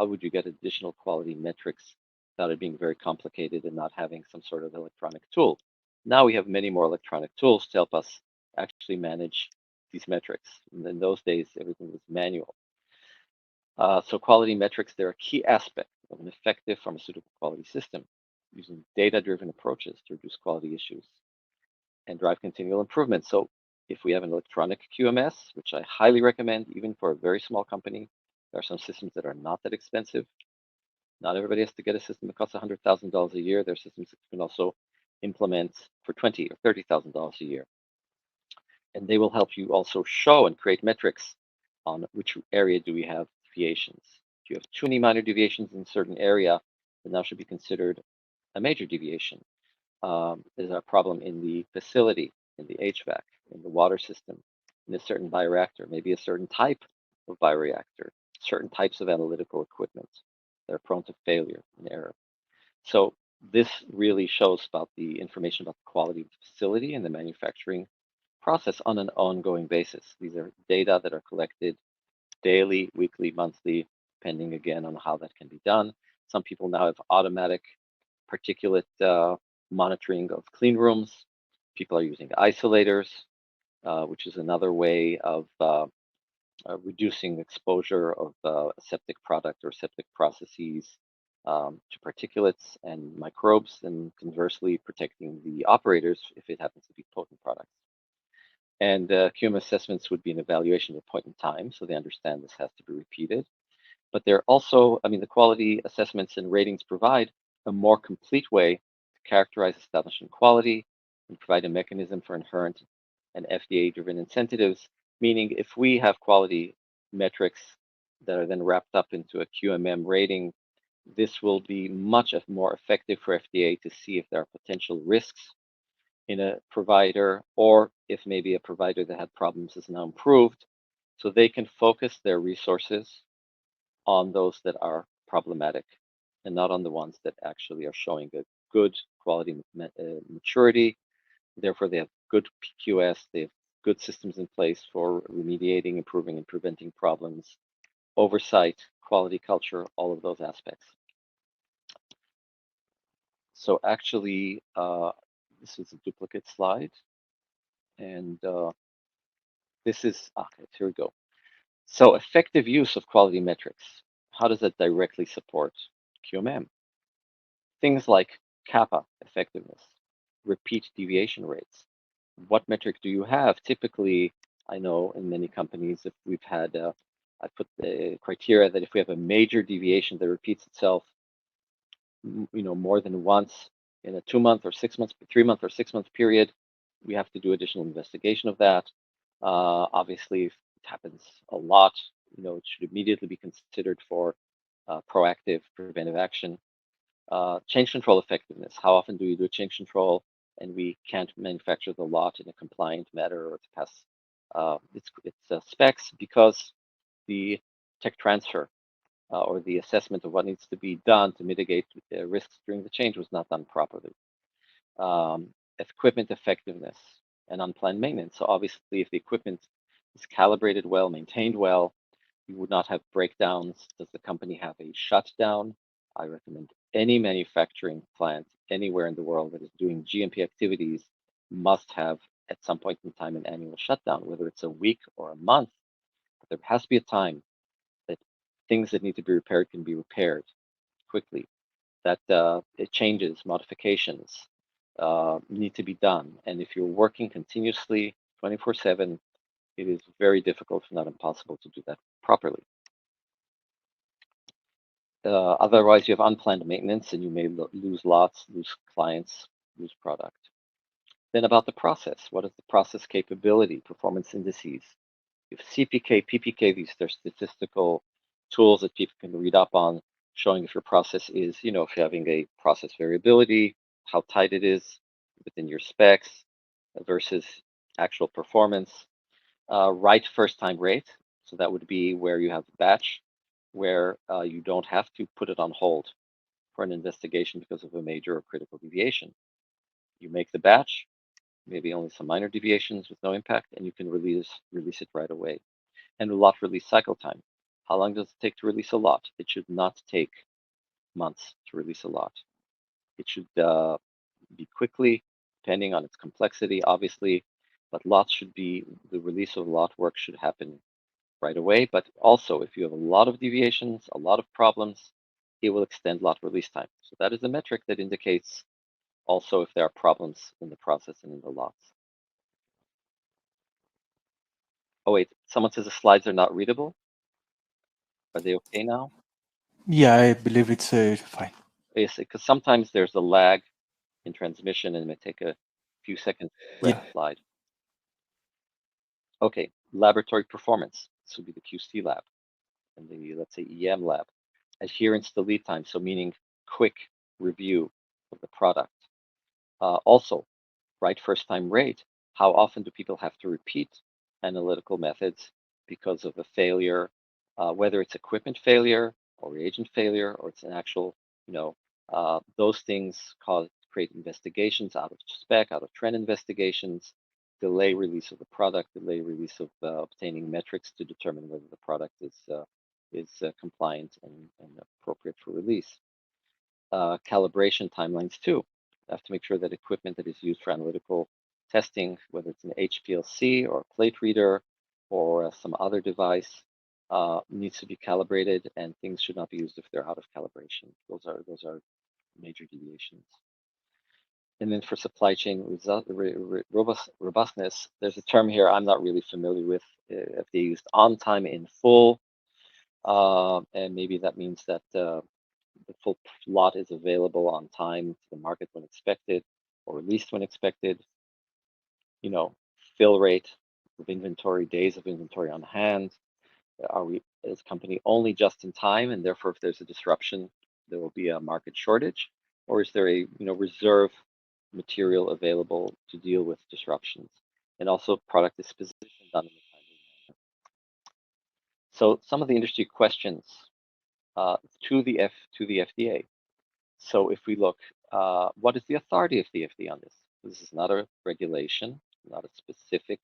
would you get additional quality metrics without it being very complicated and not having some sort of electronic tool. Now we have many more electronic tools to help us actually manage these metrics. And in those days, everything was manual. So quality metrics, they're a key aspect of an effective pharmaceutical quality system, using data-driven approaches to reduce quality issues and drive continual improvement. So if we have an electronic QMS, which I highly recommend, even for a very small company, there are some systems that are not that expensive. Not everybody has to get a system that costs $100,000 a year. There are systems that you can also implement for $20,000 or $30,000 a year. And they will help you also show and create metrics on which area do we have deviations. If you have too many minor deviations in a certain area, then that should be considered a major deviation. There's a problem in the facility, in the HVAC, in the water system, in a certain bioreactor, maybe a certain type of bioreactor, certain types of analytical equipment that are prone to failure and error. So this really shows about the information about the quality of the facility and the manufacturing process on an ongoing basis. These are data that are collected daily, weekly, monthly, depending again on how that can be done. Some people now have automatic particulate monitoring of clean rooms. People are using isolators, which is another way of reducing exposure of a septic product or septic processes to particulates and microbes, and conversely protecting the operators if it happens to be potent products. And QM assessments would be an evaluation at a point in time, so they understand this has to be repeated. But they're also, the quality assessments and ratings provide a more complete way to characterize establishment quality and provide a mechanism for inherent and FDA-driven incentives, meaning if we have quality metrics that are then wrapped up into a QMM rating, This will be much more effective for FDA to see if there are potential risks in a provider, or if maybe a provider that had problems is now improved, so they can focus their resources on those that are problematic and not on the ones that actually are showing a good quality maturity. Therefore, they have good PQS, they have good systems in place for remediating, improving, and preventing problems, oversight, quality culture, all of those aspects. So actually, this is a duplicate slide, and this is, okay, here we go. So effective use of quality metrics. How does that directly support QMM? Things like kappa effectiveness, repeat deviation rates. What metric do you have? Typically, I know in many companies, if we've had, I put the criteria that if we have a major deviation that repeats itself, more than once in a 2-month or 6 months, 3-month or 6-month period, we have to do additional investigation of that. Obviously, if it happens a lot, it should immediately be considered for proactive preventive action. Change control effectiveness. How often do you do a change control and we can't manufacture the lot in a compliant manner or to pass its specs because the tech transfer or the assessment of what needs to be done to mitigate risks during the change was not done properly. Equipment effectiveness and unplanned maintenance. So obviously, if the equipment is calibrated well, maintained well, you would not have breakdowns. Does the company have a shutdown? I recommend any manufacturing plant anywhere in the world that is doing GMP activities must have at some point in time an annual shutdown, whether it's a week or a month. But there has to be a time that things that need to be repaired can be repaired quickly, that it changes, modifications need to be done. And if you're working continuously 24/7, it is very difficult, if not impossible, to do that properly. Otherwise, you have unplanned maintenance and you may lose lots, lose clients, lose product. Then about the process, what is the process capability, performance indices? You have CPK, PPK, these are statistical tools that people can read up on, showing if your process is, if you're having a process variability, how tight it is within your specs versus actual performance. Right first time rate, so that would be where you have a batch where you don't have to put it on hold for an investigation because of a major or critical deviation. You make the batch, maybe only some minor deviations with no impact, and you can release it right away. And a lot release cycle time. How long does it take to release a lot? It should not take months to release a lot. It should be quickly, depending on its complexity, obviously, but the release of lot work should happen right away. But also, if you have a lot of deviations, a lot of problems, it will extend lot release time. So that is a metric that indicates also if there are problems in the process and in the lots. Oh, wait, someone says the slides are not readable. Are they okay now? Yeah, I believe it's fine. Yes, because sometimes there's a lag in transmission and it may take a few seconds to read Yeah. the slide. Okay, laboratory performance. This would be the QC lab and the, let's say, EM lab. Adherence to lead time, so meaning quick review of the product. Also, right first time rate. How often do people have to repeat analytical methods because of a failure, whether it's equipment failure or reagent failure, or it's an actual, those things create investigations out of spec, out of trend investigations, delay release of the product, delay release of obtaining metrics to determine whether the product is compliant and appropriate for release. Calibration timelines too. You have to make sure that equipment that is used for analytical testing, whether it's an HPLC or a plate reader or some other device, needs to be calibrated, and things should not be used if they're out of calibration. Those are major deviations. And then for supply chain robustness, there's a term here I'm not really familiar with. If they used on time in full, and maybe that means that the full lot is available on time to the market when expected or released when expected. Fill rate of inventory, days of inventory on hand. Are we as a company only just in time, and therefore if there's a disruption, there will be a market shortage, or is there a reserve material available to deal with disruptions, and also product disposition done in a timely manner. So some of the industry questions to the FDA. So if we look, what is the authority of the FDA on this? This is not a regulation, not a specific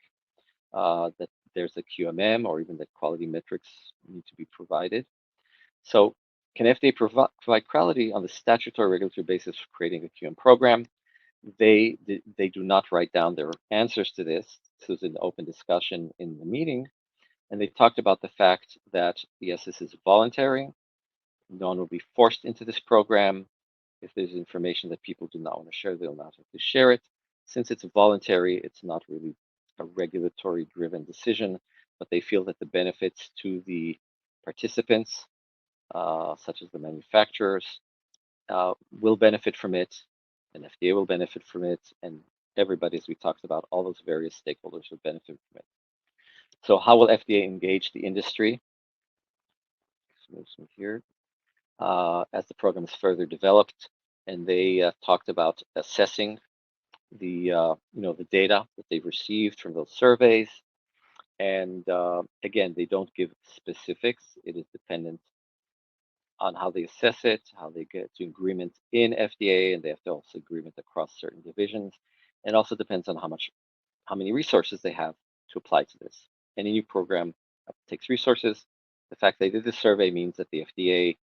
that there's a QMM or even that quality metrics need to be provided. So can FDA provide clarity on the statutory regulatory basis for creating a QM program? They do not write down their answers to this. This was an open discussion in the meeting, and they talked about the fact that yes, this is voluntary. No one will be forced into this program. If there's information that people do not want to share, they'll not have to share it. Since it's voluntary, it's not really a regulatory driven decision, but they feel that the benefits to the participants, such as the manufacturers, will benefit from it, and FDA will benefit from it, and everybody, as we talked about, all those various stakeholders will benefit from it. So how will FDA engage the industry? Let's move some here. As the program is further developed, and they talked about assessing the the data that they've received from those surveys, and again, they don't give specifics. It is dependent on how they assess it, how they get to agreement in FDA, and they have to also agreement across certain divisions, and also depends on how many resources they have to apply to this. Any new program takes resources. The fact they did this survey means that the FDA,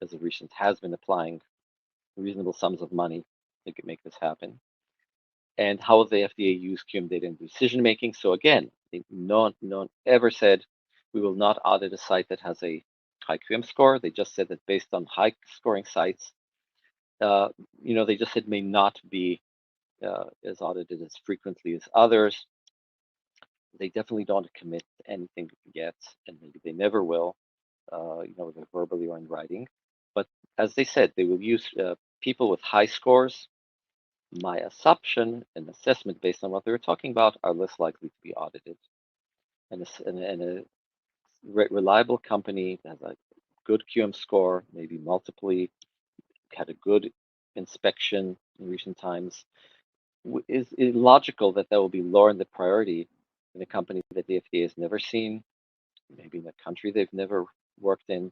as of recent, has been applying reasonable sums of money to make this happen. And how will the FDA use QM data in decision making? So again, no one ever said we will not audit a site that has a high QM score. They just said that based on high scoring sites, they just said may not be as audited as frequently as others. They definitely don't commit to anything yet, and maybe they never will, either verbally or in writing. But as they said, they will use people with high scores. My assumption and assessment based on what they were talking about are less likely to be audited. And a reliable company that has a good QM score, maybe multiply, had a good inspection in recent times, is logical that will be lower in the priority in a company that the FDA has never seen, maybe in a country they've never worked in,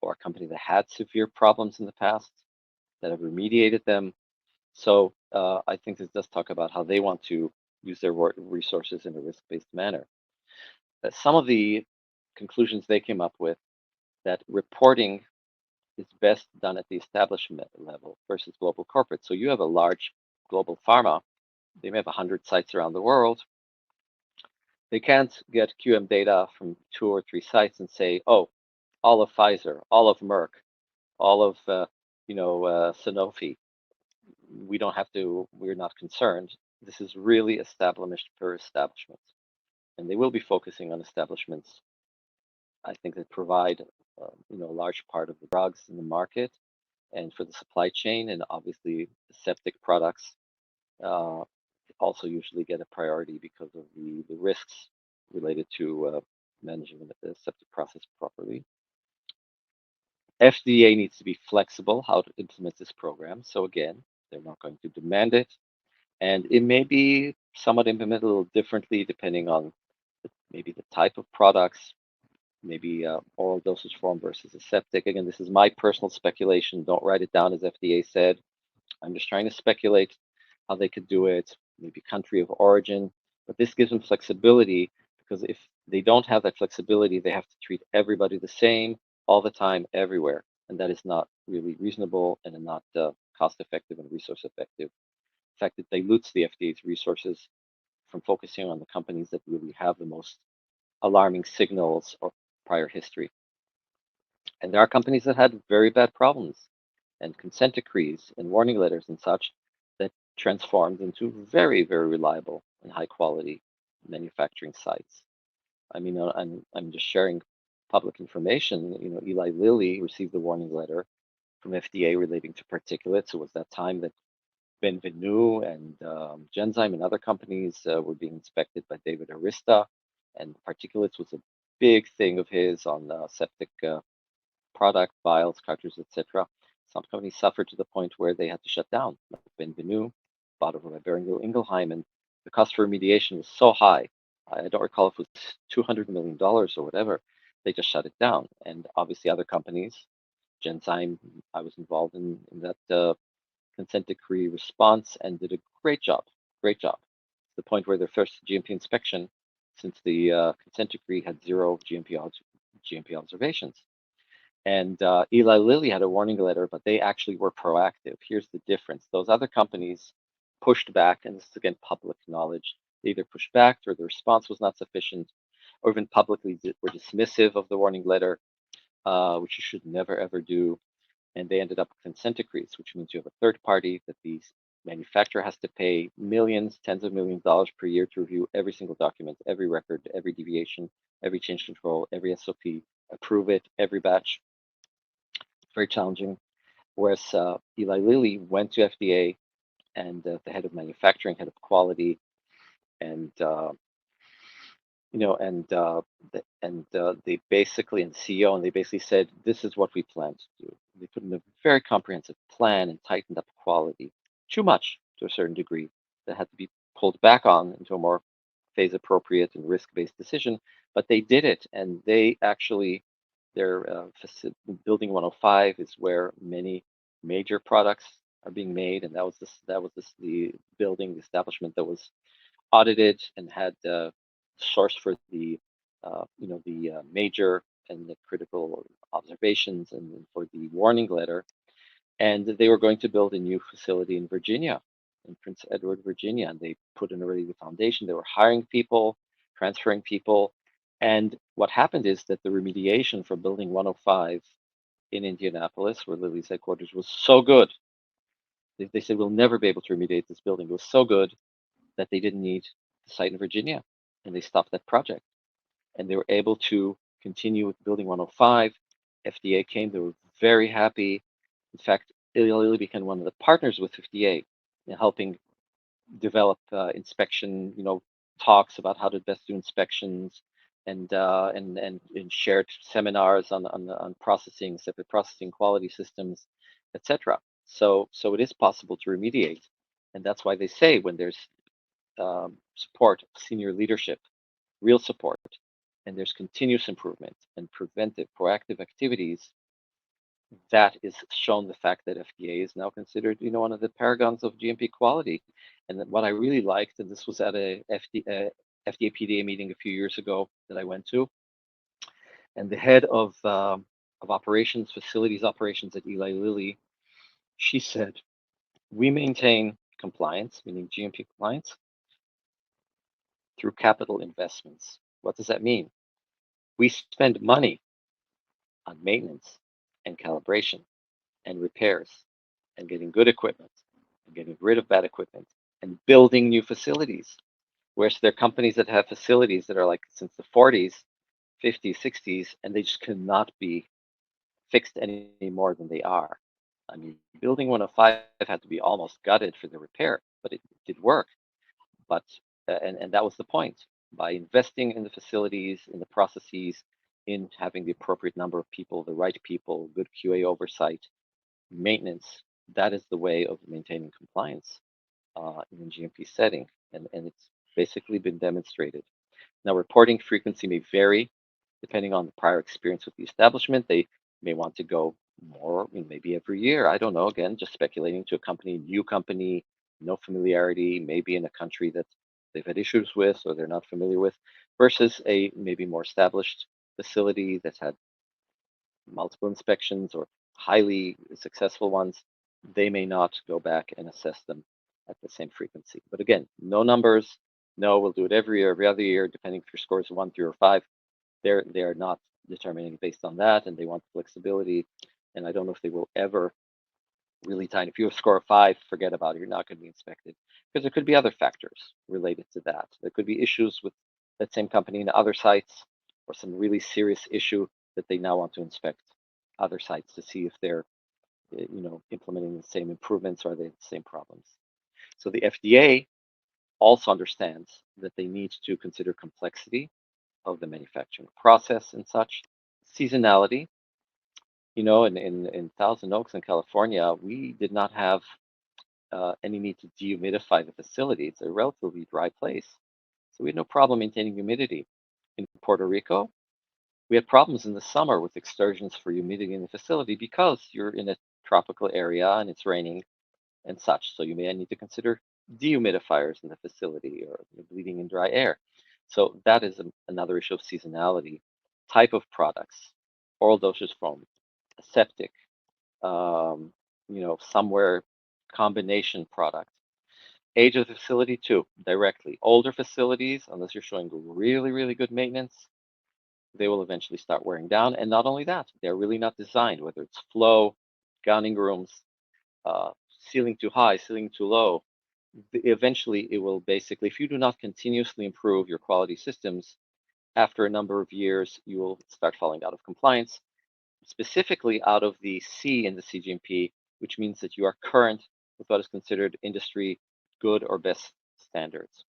or a company that had severe problems in the past that have remediated them. So I think this does talk about how they want to use their resources in a risk-based manner. Some of the conclusions they came up with, that reporting is best done at the establishment level versus global corporate. So you have a large global pharma, they may have 100 sites around the world. They can't get QM data from 2 or 3 sites and say, oh, all of Pfizer, all of Merck, all of Sanofi, we don't have to, we're not concerned. This is really established per establishment. And they will be focusing on establishments, I think, that provide a large part of the drugs in the market and for the supply chain. And obviously, aseptic products also usually get a priority because of the risks related to managing the aseptic process properly. FDA needs to be flexible how to implement this program. So again, they're not going to demand it. And it may be somewhat implemented a little differently depending on maybe the type of products, maybe oral dosage form versus aseptic. Again, this is my personal speculation. Don't write it down as FDA said. I'm just trying to speculate how they could do it, maybe country of origin. But this gives them flexibility, because if they don't have that flexibility, they have to treat everybody the same all the time, everywhere. And that is not really reasonable and not cost effective and resource effective. In fact, it dilutes the FDA's resources from focusing on the companies that really have the most alarming signals or prior history. And there are companies that had very bad problems and consent decrees and warning letters and such that transformed into very, very reliable and high quality manufacturing sites. I mean, I'm just sharing public information. Eli Lilly received a warning letter from FDA relating to particulates. It was that time that Benvenue and Genzyme and other companies were being inspected by David Arista, and particulates was a big thing of his on septic product, vials, cartridges, etc. Some companies suffered to the point where they had to shut down, like Benvenue, bought over by Boehringer Ingelheim, and the cost for remediation was so high. I don't recall if it was $200 million or whatever. They just shut it down. And obviously, other companies, Genzyme, I was involved in that consent decree response and did a great job. To the point where their first GMP inspection, since the consent decree had zero GMP observations. And Eli Lilly had a warning letter, but they actually were proactive. Here's the difference. Those other companies pushed back, and this is again public knowledge. They either pushed back or the response was not sufficient, or even publicly were dismissive of the warning letter, which you should never ever do. And they ended up with consent decrees, which means you have a third party that the manufacturer has to pay millions, tens of millions of dollars per year to review every single document, every record, every deviation, every change control, every SOP, approve it, every batch. Very challenging. Whereas Eli Lilly went to FDA and the head of manufacturing, head of quality, and they basically, and CEO, and they basically said, this is what we plan to do. They put in a very comprehensive plan and tightened up quality, too much to a certain degree, that had to be pulled back on into a more phase appropriate and risk-based decision. But they did it, and they actually, their building 105 is where many major products are being made, and that was the building, the establishment that was audited and had source for the major and the critical observations and for the warning letter. And they were going to build a new facility in Virginia, in Prince Edward, Virginia. And they put in already the foundation. They were hiring people, transferring people. And what happened is that the remediation for building 105 in Indianapolis, where Lilly's headquarters, was so good. They said, we'll never be able to remediate this building. It was so good that they didn't need the site in Virginia, and they stopped that project. And they were able to continue with building 105. FDA came, they were very happy. In fact, Eli Lilly became one of the partners with FDA in helping develop inspection, talks about how to best do inspections, and shared seminars on processing, separate processing quality systems, etc. So it is possible to remediate, and that's why they say when there's support, senior leadership, real support, and there's continuous improvement and preventive, proactive activities, that is shown the fact that FDA is now considered, one of the paragons of GMP quality. And what I really liked, and this was at a FDA PDA meeting a few years ago that I went to, and the head of operations, facilities operations at Eli Lilly, she said, we maintain compliance, meaning GMP compliance, through capital investments. What does that mean? We spend money on maintenance and calibration and repairs and getting good equipment and getting rid of bad equipment and building new facilities. Whereas there are companies that have facilities that are like since the 40s, 50s, 60s, and they just cannot be fixed any more than they are. I mean, building 105 had to be almost gutted for the repair, but it did work. But and that was the point. By investing in the facilities, in the processes, in having the appropriate number of people, the right people, good QA oversight, maintenance, that is the way of maintaining compliance in a GMP setting. And it's basically been demonstrated. Now, reporting frequency may vary depending on the prior experience with the establishment. They may want to go more, maybe every year. I don't know. Again, just speculating, to a company, new company, no familiarity, maybe in a country that they've had issues with or they're not familiar with, versus a maybe more established facility that's had multiple inspections or highly successful ones. They may not go back and assess them at the same frequency. But again, no numbers. No, we'll do it every year, every other year, depending if your score is 1, 3, or 5. They're not determining based on that, and they want flexibility. And I don't know if they will ever really tie. If you have a score of 5, forget about it. You're not going to be inspected, because there could be other factors related to that. There could be issues with that same company in other sites, or some really serious issue that they now want to inspect other sites to see if they're, implementing the same improvements, or are they the same problems. So the FDA also understands that they need to consider complexity of the manufacturing process and such, seasonality, In Thousand Oaks in California, we did not have any need to dehumidify the facility. It's a relatively dry place, so we had no problem maintaining humidity. In Puerto Rico, we had problems in the summer with excursions for humidity in the facility because you're in a tropical area and it's raining and such. So you may need to consider dehumidifiers in the facility or bleeding in dry air. So that is another issue of seasonality. Type of products, oral dosage form, aseptic, somewhere combination product. Age of the facility too, directly. Older facilities, unless you're showing really, really good maintenance, they will eventually start wearing down. And not only that, they're really not designed, whether it's flow, gowning rooms, ceiling too high, ceiling too low. Eventually, it will basically, if you do not continuously improve your quality systems, after a number of years, you will start falling out of compliance, specifically out of the C in the CGMP, which means that you are current with what is considered industry good or best standards.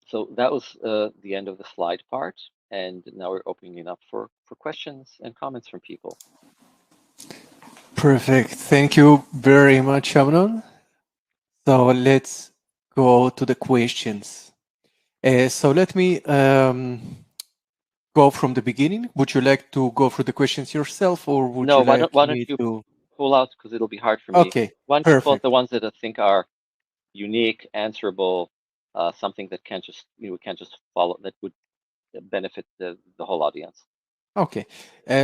So that was the end of the slide part. And now we're opening it up for questions and comments from people. Perfect. Thank you very much, Amnon. So let's go to the questions. So let me go from the beginning. Would you like to go through the questions yourself, or would No, you why like don't me you to? pull out, because it'll be hard for me. Okay, Why don't you pull out perfect. the ones that I think are unique, answerable, something that we can't just follow, that would benefit the whole audience. Okay.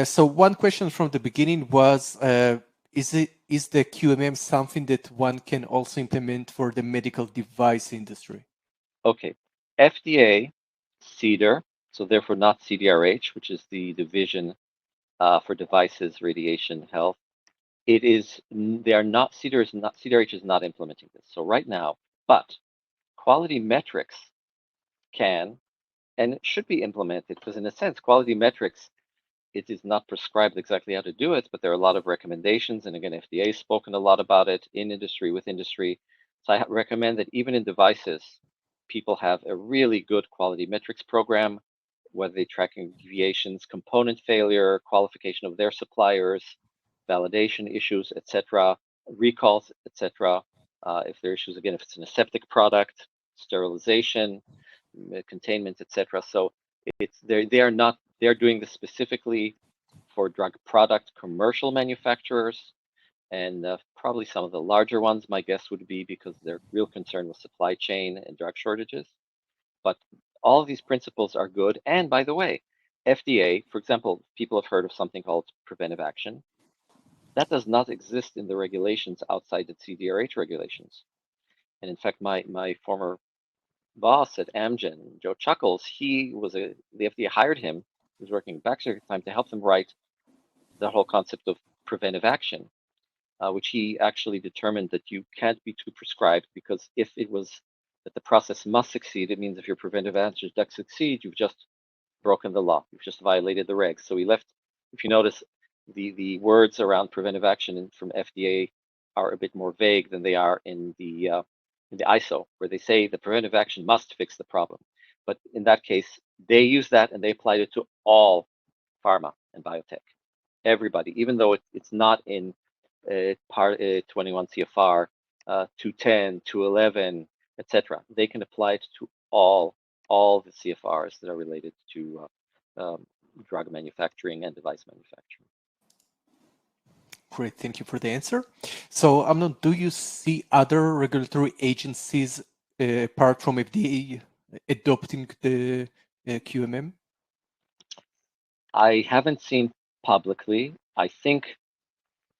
So one question from the beginning was, is the QMM something that one can also implement for the medical device industry? Okay. FDA CDER, so therefore not CDRH, which is the division for devices, radiation, health. They are not, CDRH is not implementing this. So right now, but quality metrics can and it should be implemented, because in a sense, quality metrics, it is not prescribed exactly how to do it, but there are a lot of recommendations. And again, FDA has spoken a lot about it in industry, with industry. So I recommend that even in devices, people have a really good quality metrics program, whether they're tracking deviations, component failure, qualification of their suppliers, validation issues, etc., recalls, etc. If there are issues, again, if it's an aseptic product, sterilization, containment, etc. So they're doing this specifically for drug product commercial manufacturers, and probably some of the larger ones, my guess would be, because they're real concerned with supply chain and drug shortages. But all of these principles are good. And by the way, FDA, for example, people have heard of something called preventive action. That does not exist in the regulations outside the CDRH regulations. And in fact, my former boss at Amgen, Joe Chuckles, the FDA hired him. He was working back time to help them write the whole concept of preventive action, which he actually determined that you can't be too prescribed, because if it was that the process must succeed, it means if your preventive action does succeed, you've just broken the law. You've just violated the regs. So he left, if you notice, the words around preventive action from FDA are a bit more vague than they are in the ISO, where they say the preventive action must fix the problem. But in that case, they use that and they applied it to all pharma and biotech, everybody, even though it's not in part 21 CFR 210, 211, etc. They can apply it to all the CFRs that are related to drug manufacturing and device manufacturing. Great, thank you for the answer. So, Amnon, do you see other regulatory agencies apart from FDA adopting the QMM? I haven't seen publicly. I think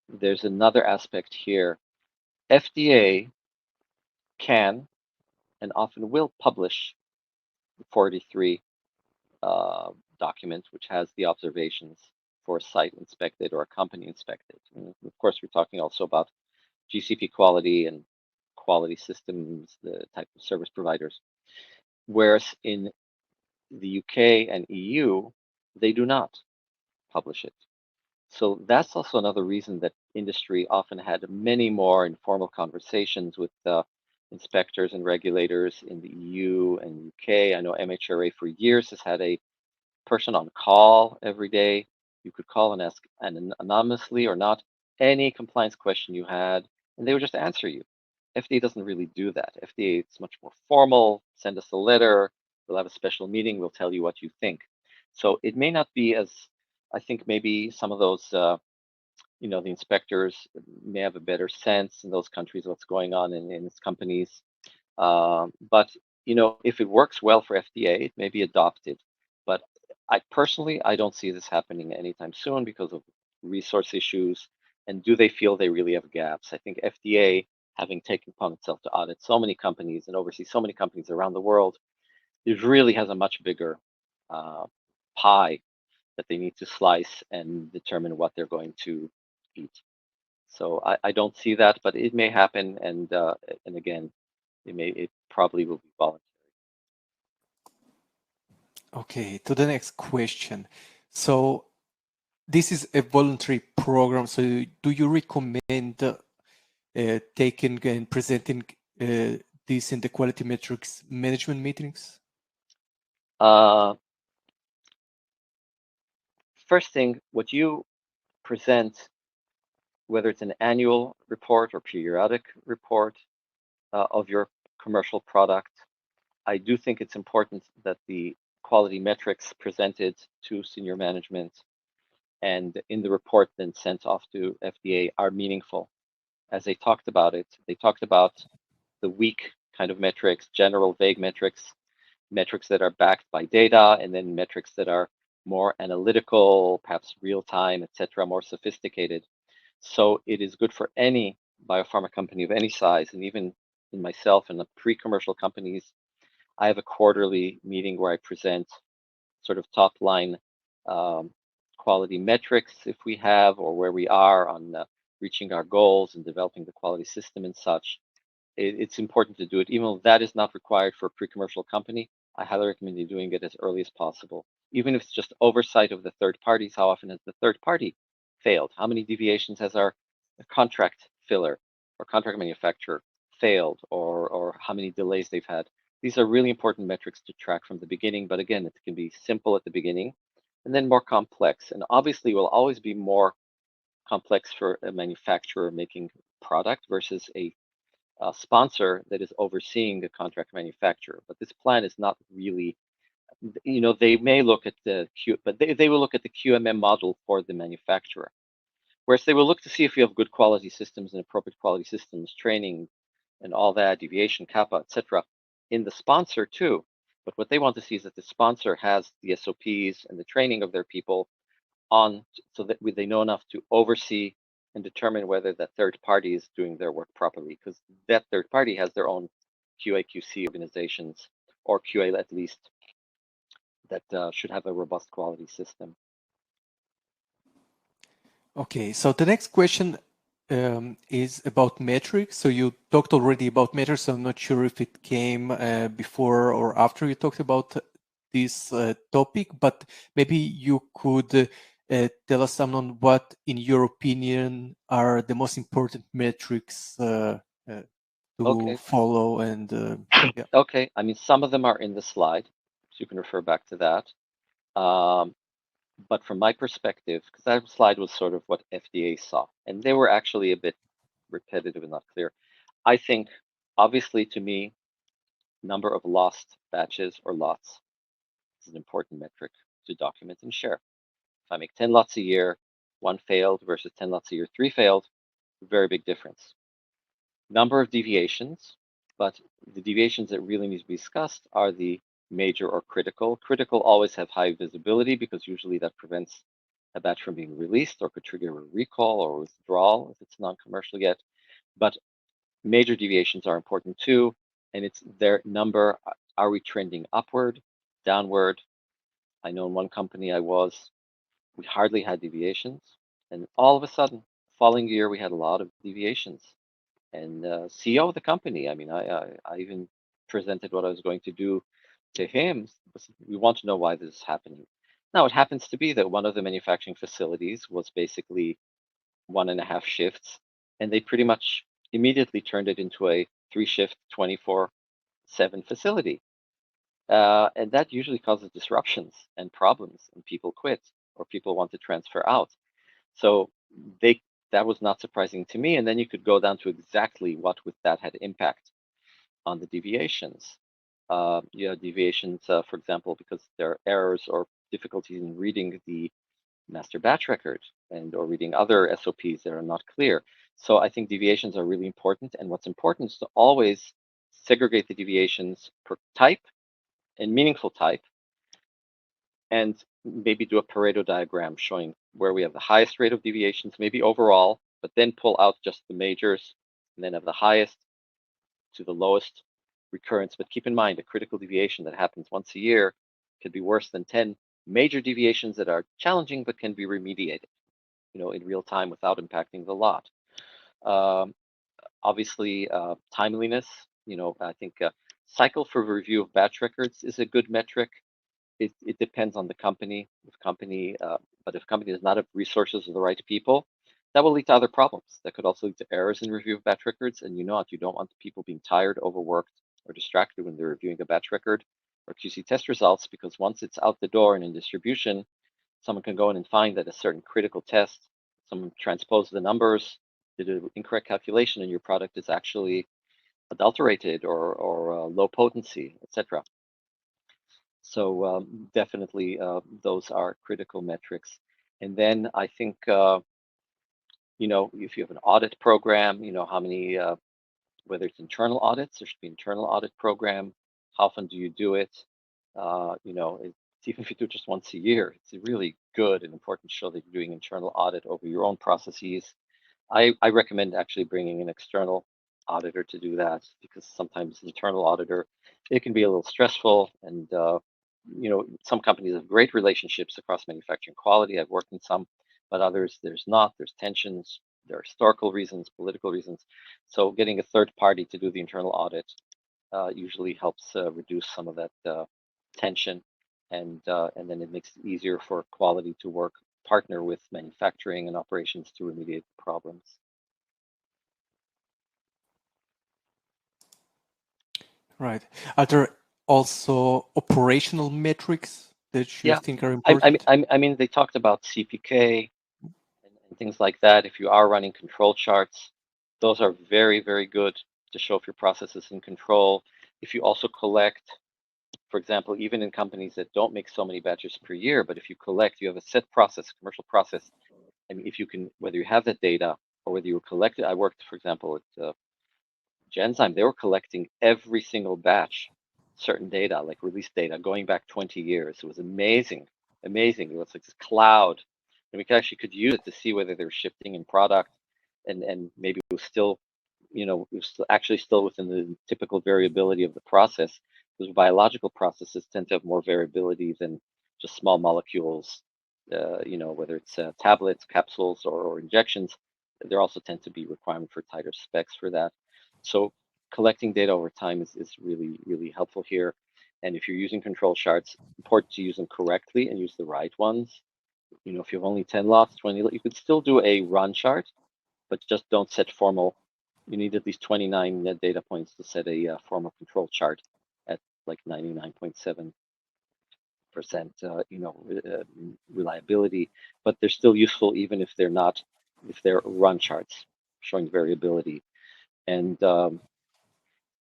there's another aspect here. FDA can and often will publish the 483 document, which has the observations for a site inspected or a company inspected. And of course, we're talking also about GCP quality and quality systems, the type of service providers. Whereas in the UK and EU, they do not publish it. So that's also another reason that industry often had many more informal conversations with inspectors and regulators in the EU and UK. I know MHRA for years has had a person on call every day You could call and ask anonymously or not any compliance question you had, and they would just answer you. FDA doesn't really do that. FDA is much more formal. Send us a letter. We'll have a special meeting. We'll tell you what you think. So it may not be as, I think maybe some of those, the inspectors may have a better sense in those countries what's going on in its companies. But if it works well for FDA, it may be adopted. But I personally, I don't see this happening anytime soon because of resource issues. And do they feel they really have gaps? I think FDA, having taken upon itself to audit so many companies and oversee so many companies around the world, it really has a much bigger pie that they need to slice and determine what they're going to eat. So I don't see that, but it may happen, and again, it probably will be voluntary. Okay, to the next question. So this is a voluntary program. So do you recommend taking and presenting this in the quality metrics management meetings? First thing, what you present, whether it's an annual report or periodic report of your commercial product, I do think it's important that the quality metrics presented to senior management and in the report then sent off to FDA are meaningful. As they talked about it, they talked about the weak kind of metrics, general vague metrics, metrics that are backed by data, and then metrics that are more analytical, perhaps real time, etc., more sophisticated. So it is good for any biopharma company of any size, and even in myself and the pre-commercial companies, I have a quarterly meeting where I present sort of top line quality metrics if we have, or where we are on reaching our goals and developing the quality system and such. It's important to do it, even though that is not required for a pre-commercial company. I highly recommend you doing it as early as possible, even if it's just oversight of the third parties. How often has the third party failed? How many deviations has our contract filler or contract manufacturer failed, or how many delays they've had? These are really important metrics to track from the beginning, but again, it can be simple at the beginning and then more complex. And obviously will always be more complex for a manufacturer making product versus a sponsor that is overseeing the contract manufacturer. But this plan is not really, they may look at the but they will look at the QMM model for the manufacturer. Whereas they will look to see if you have good quality systems and appropriate quality systems, training and all that, deviation, kappa, etc., in the sponsor too. But what they want to see is that the sponsor has the SOPs and the training of their people on, so that they know enough to oversee and determine whether that third party is doing their work properly, because that third party has their own QA QC organizations, or QA at least, that should have a robust quality system. Okay, so the next question is about metrics. So you talked already about metrics. So I'm not sure if it came before or after you talked about this topic, but maybe you could tell us, Amnon, what, in your opinion, are the most important metrics to follow. And yeah. Okay, I mean, some of them are in the slide, so you can refer back to that. But from my perspective, because that slide was sort of what FDA saw, and they were actually a bit repetitive and not clear. I think, obviously, to me, number of lost batches or lots is an important metric to document and share. If I make 10 lots a year, 1 failed versus 10 lots a year, 3 failed, very big difference. Number of deviations, but the deviations that really need to be discussed are the major or critical. Critical always have high visibility because usually that prevents a batch from being released or could trigger a recall or withdrawal if it's non-commercial yet. But major deviations are important too, and it's their number. Are we trending upward, downward? I know in one company we hardly had deviations, and all of a sudden, following year, we had a lot of deviations. And CEO of the company, I mean, I even presented what I was going to do to him. We want to know why this is happening. Now, it happens to be that one of the manufacturing facilities was basically 1.5 shifts, and they pretty much immediately turned it into a 3-shift, 24/7 facility. And that usually causes disruptions and problems, and people quit. or people want to transfer out. So that was not surprising to me. And then you could go down to exactly what with that had impact on the deviations. You have deviations, for example, because there are errors or difficulties in reading the master batch record or reading other SOPs that are not clear. So I think deviations are really important. And what's important is to always segregate the deviations per type and meaningful type, and maybe do a Pareto diagram showing where we have the highest rate of deviations, maybe overall, but then pull out just the majors and then have the highest to the lowest recurrence. But keep in mind, a critical deviation that happens once a year could be worse than 10 major deviations that are challenging but can be remediated, in real time without impacting the lot. Obviously, timeliness. I think cycle for review of batch records is a good metric. It depends on the company. But if a company does not have resources or the right people, that will lead to other problems. That could also lead to errors in review of batch records. And you don't want the people being tired, overworked, or distracted when they're reviewing a batch record or QC test results, because once it's out the door and in distribution, someone can go in and find that a certain critical test, someone transposed the numbers, did an incorrect calculation, and your product is actually adulterated or low potency, etc. So definitely those are critical metrics. And then I think, if you have an audit program, how many, whether it's internal audits, there should be an internal audit program. How often do you do it? Even if you do it just once a year, it's really good and important to show that you're doing internal audit over your own processes. I recommend actually bringing an external auditor to do that, because sometimes the internal auditor, it can be a little stressful. And some companies have great relationships across manufacturing quality. I've worked in some, but others there's not. There's tensions. There are historical reasons, political reasons. So getting a third party to do the internal audit usually helps reduce some of that tension, and then it makes it easier for quality to partner with manufacturing and operations to remediate the problems. Right. Are there also operational metrics that you Yeah, think are important? I mean, they talked about CPK and things like that. If you are running control charts, those are very, very good to show if your process is in control. If you also collect, for example, even in companies that don't make so many batches per year, but if you have a set process, commercial process. I mean, if you can, whether you have that data or whether you collect it. I worked, for example, at Genzyme. They were collecting every single batch, certain data, like release data, going back 20 years. It was amazing, amazing. It was like this cloud, and we could use it to see whether they were shifting in product, and maybe it was still, it was actually still within the typical variability of the process. Because biological processes tend to have more variability than just small molecules. Whether it's tablets, capsules, or injections, there also tend to be requirement for tighter specs for that. So collecting data over time is really, really helpful here. And if you're using control charts, important to use them correctly and use the right ones. If you have only 10 lots, 20 lots, you could still do a run chart, but just don't set formal. You need at least 29 data points to set a formal control chart at like 99.7% reliability, but they're still useful even if they're run charts showing variability. And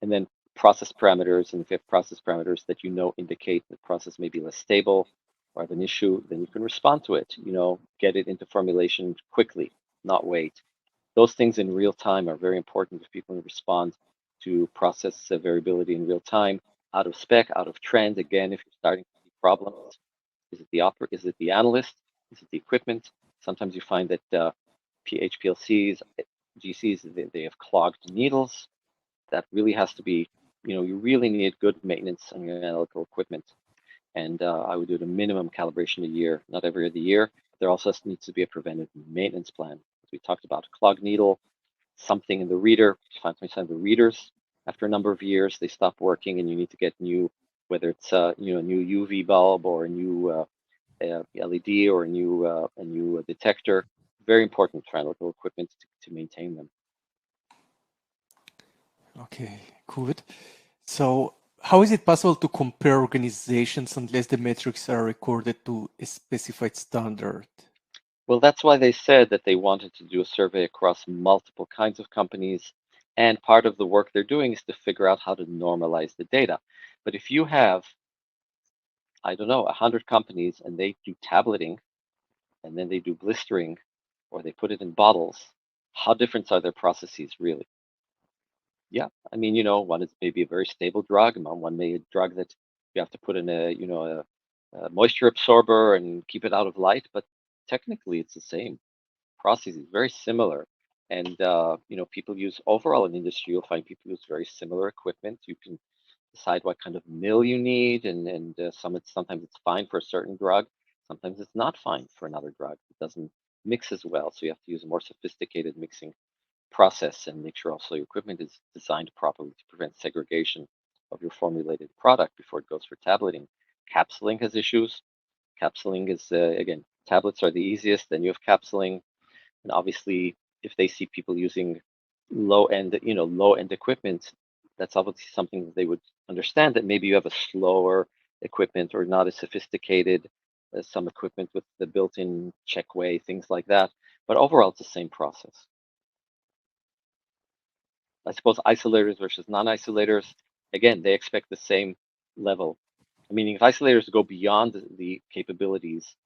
then process parameters, and if you have process parameters that indicate the process may be less stable or have an issue, then you can respond to it. Get it into formulation quickly, not wait. Those things in real time are very important if people respond to process variability in real time, out of spec, out of trend. Again, if you're starting to see problems, is it the analyst? Is it the equipment? Sometimes you find that HPLCs, GCs, they have clogged needles. That really has to be, you really need good maintenance on your analytical equipment. And I would do the minimum calibration a year, not every other year. There also needs to be a preventive maintenance plan. As we talked about, a clogged needle, something in the reader. 5% of the readers, after a number of years, they stop working, and you need to get new, whether it's a new UV bulb or a new LED or a new detector. Very important for analytical equipment to maintain them. Okay, good. So how is it possible to compare organizations unless the metrics are recorded to a specified standard? Well, that's why they said that they wanted to do a survey across multiple kinds of companies. And part of the work they're doing is to figure out how to normalize the data. But if you have, I don't know, 100 companies and they do tableting and then they do blistering or they put it in bottles, how different are their processes really? Yeah, I mean, one is maybe a very stable drug, and one may a drug that you have to put in a moisture absorber and keep it out of light, but technically it's the same process is very similar. And people use overall in industry, you'll find people use very similar equipment. You can decide what kind of mill you need, and sometimes it's fine for a certain drug, sometimes it's not fine for another drug. It doesn't mix as well, so you have to use a more sophisticated mixing process and make sure also your equipment is designed properly to prevent segregation of your formulated product before it goes for tableting. Capsuling has issues. Capsuling is again, tablets are the easiest, then you have capsuling. And obviously, if they see people using low end equipment, that's obviously something that they would understand that maybe you have a slower equipment or not as sophisticated as some equipment with the built-in checkway, things like that. But overall, it's the same process. I suppose isolators versus non-isolators, again, they expect the same level. Meaning, if isolators go beyond the capabilities,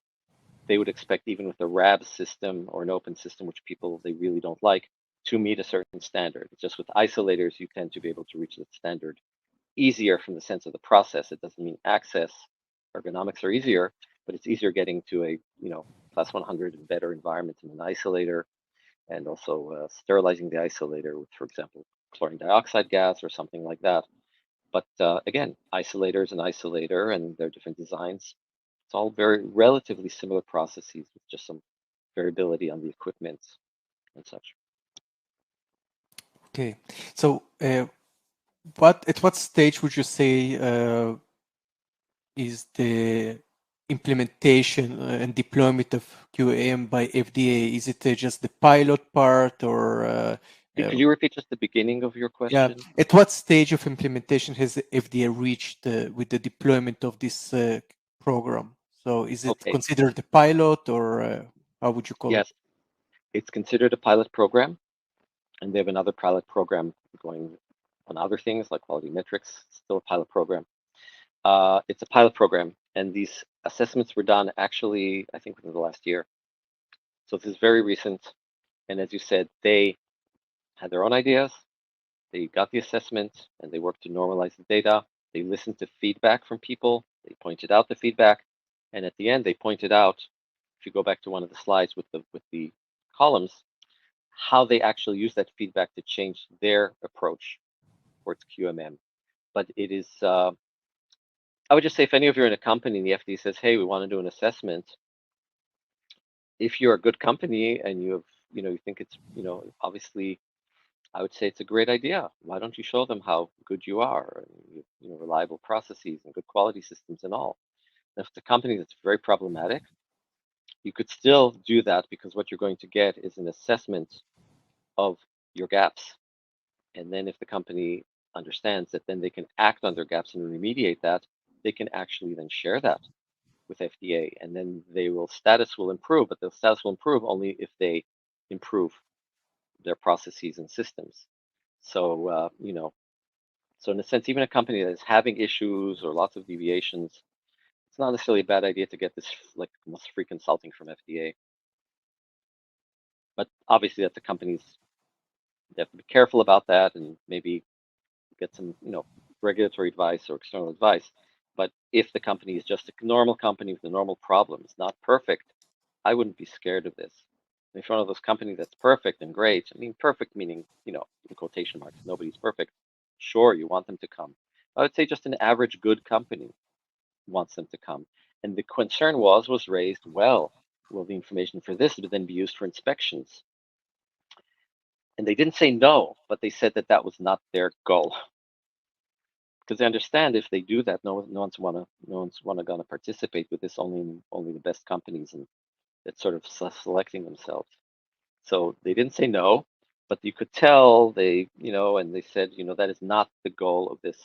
they would expect even with a RAB system or an open system, which people they really don't like, to meet a certain standard. Just with isolators, you tend to be able to reach that standard easier from the sense of the process. It doesn't mean access, ergonomics are easier, but it's easier getting to a class 100 and better environment in an isolator, and also sterilizing the isolator with, for example, chlorine dioxide gas or something like that. But again, isolators and isolator and their different designs, it's all very relatively similar processes with just some variability on the equipment and such. Okay, so at what stage would you say is the implementation and deployment of QAM by FDA? Is it just the pilot part, or Could you repeat just the beginning of your yeah, question? at what stage of implementation has the FDA reached with the deployment of this program? So is it Okay, considered a pilot, or how would you call it? yes, it's considered a pilot program, and they have another pilot program going on other things like quality metrics, still a pilot program. It's a pilot program, and these assessments were done actually, I think, within the last year. So this is very recent. And as you said, they had their own ideas. They got the assessment and they worked to normalize the data. They listened to feedback from people. They pointed out the feedback. And at the end, they pointed out, if you go back to one of the slides with the columns, how they actually use that feedback to change their approach towards QMM. But it is, I would just say, if any of you are in a company and the FDA says, hey, we want to do an assessment, if you're a good company and you have, you think it's, obviously, I would say it's a great idea. Why don't you show them how good you are, and reliable processes and good quality systems and all? And if it's a company that's very problematic, you could still do that, because what you're going to get is an assessment of your gaps. And then if the company understands that then they can act on their gaps and remediate that, they can actually then share that with FDA, and then status will improve, but the status will improve only if they improve their processes and systems. So, so in a sense, even a company that is having issues or lots of deviations, it's not necessarily a bad idea to get this like almost free consulting from FDA. But obviously, that the companies, they have to be careful about that and maybe get some, regulatory advice or external advice. But if the company is just a normal company with a normal problems, not perfect, I wouldn't be scared of this. And if you're one of those companies that's perfect and great, I mean, perfect meaning, in quotation marks, nobody's perfect. Sure, you want them to come. I would say just an average good company wants them to come. And the concern was raised, well, will the information for this then be used for inspections? And they didn't say no, but they said that that was not their goal. Because they understand if they do that, no one's gonna participate with this. Only the best companies, and it's sort of selecting themselves. So they didn't say no, but you could tell they, and they said, that is not the goal of this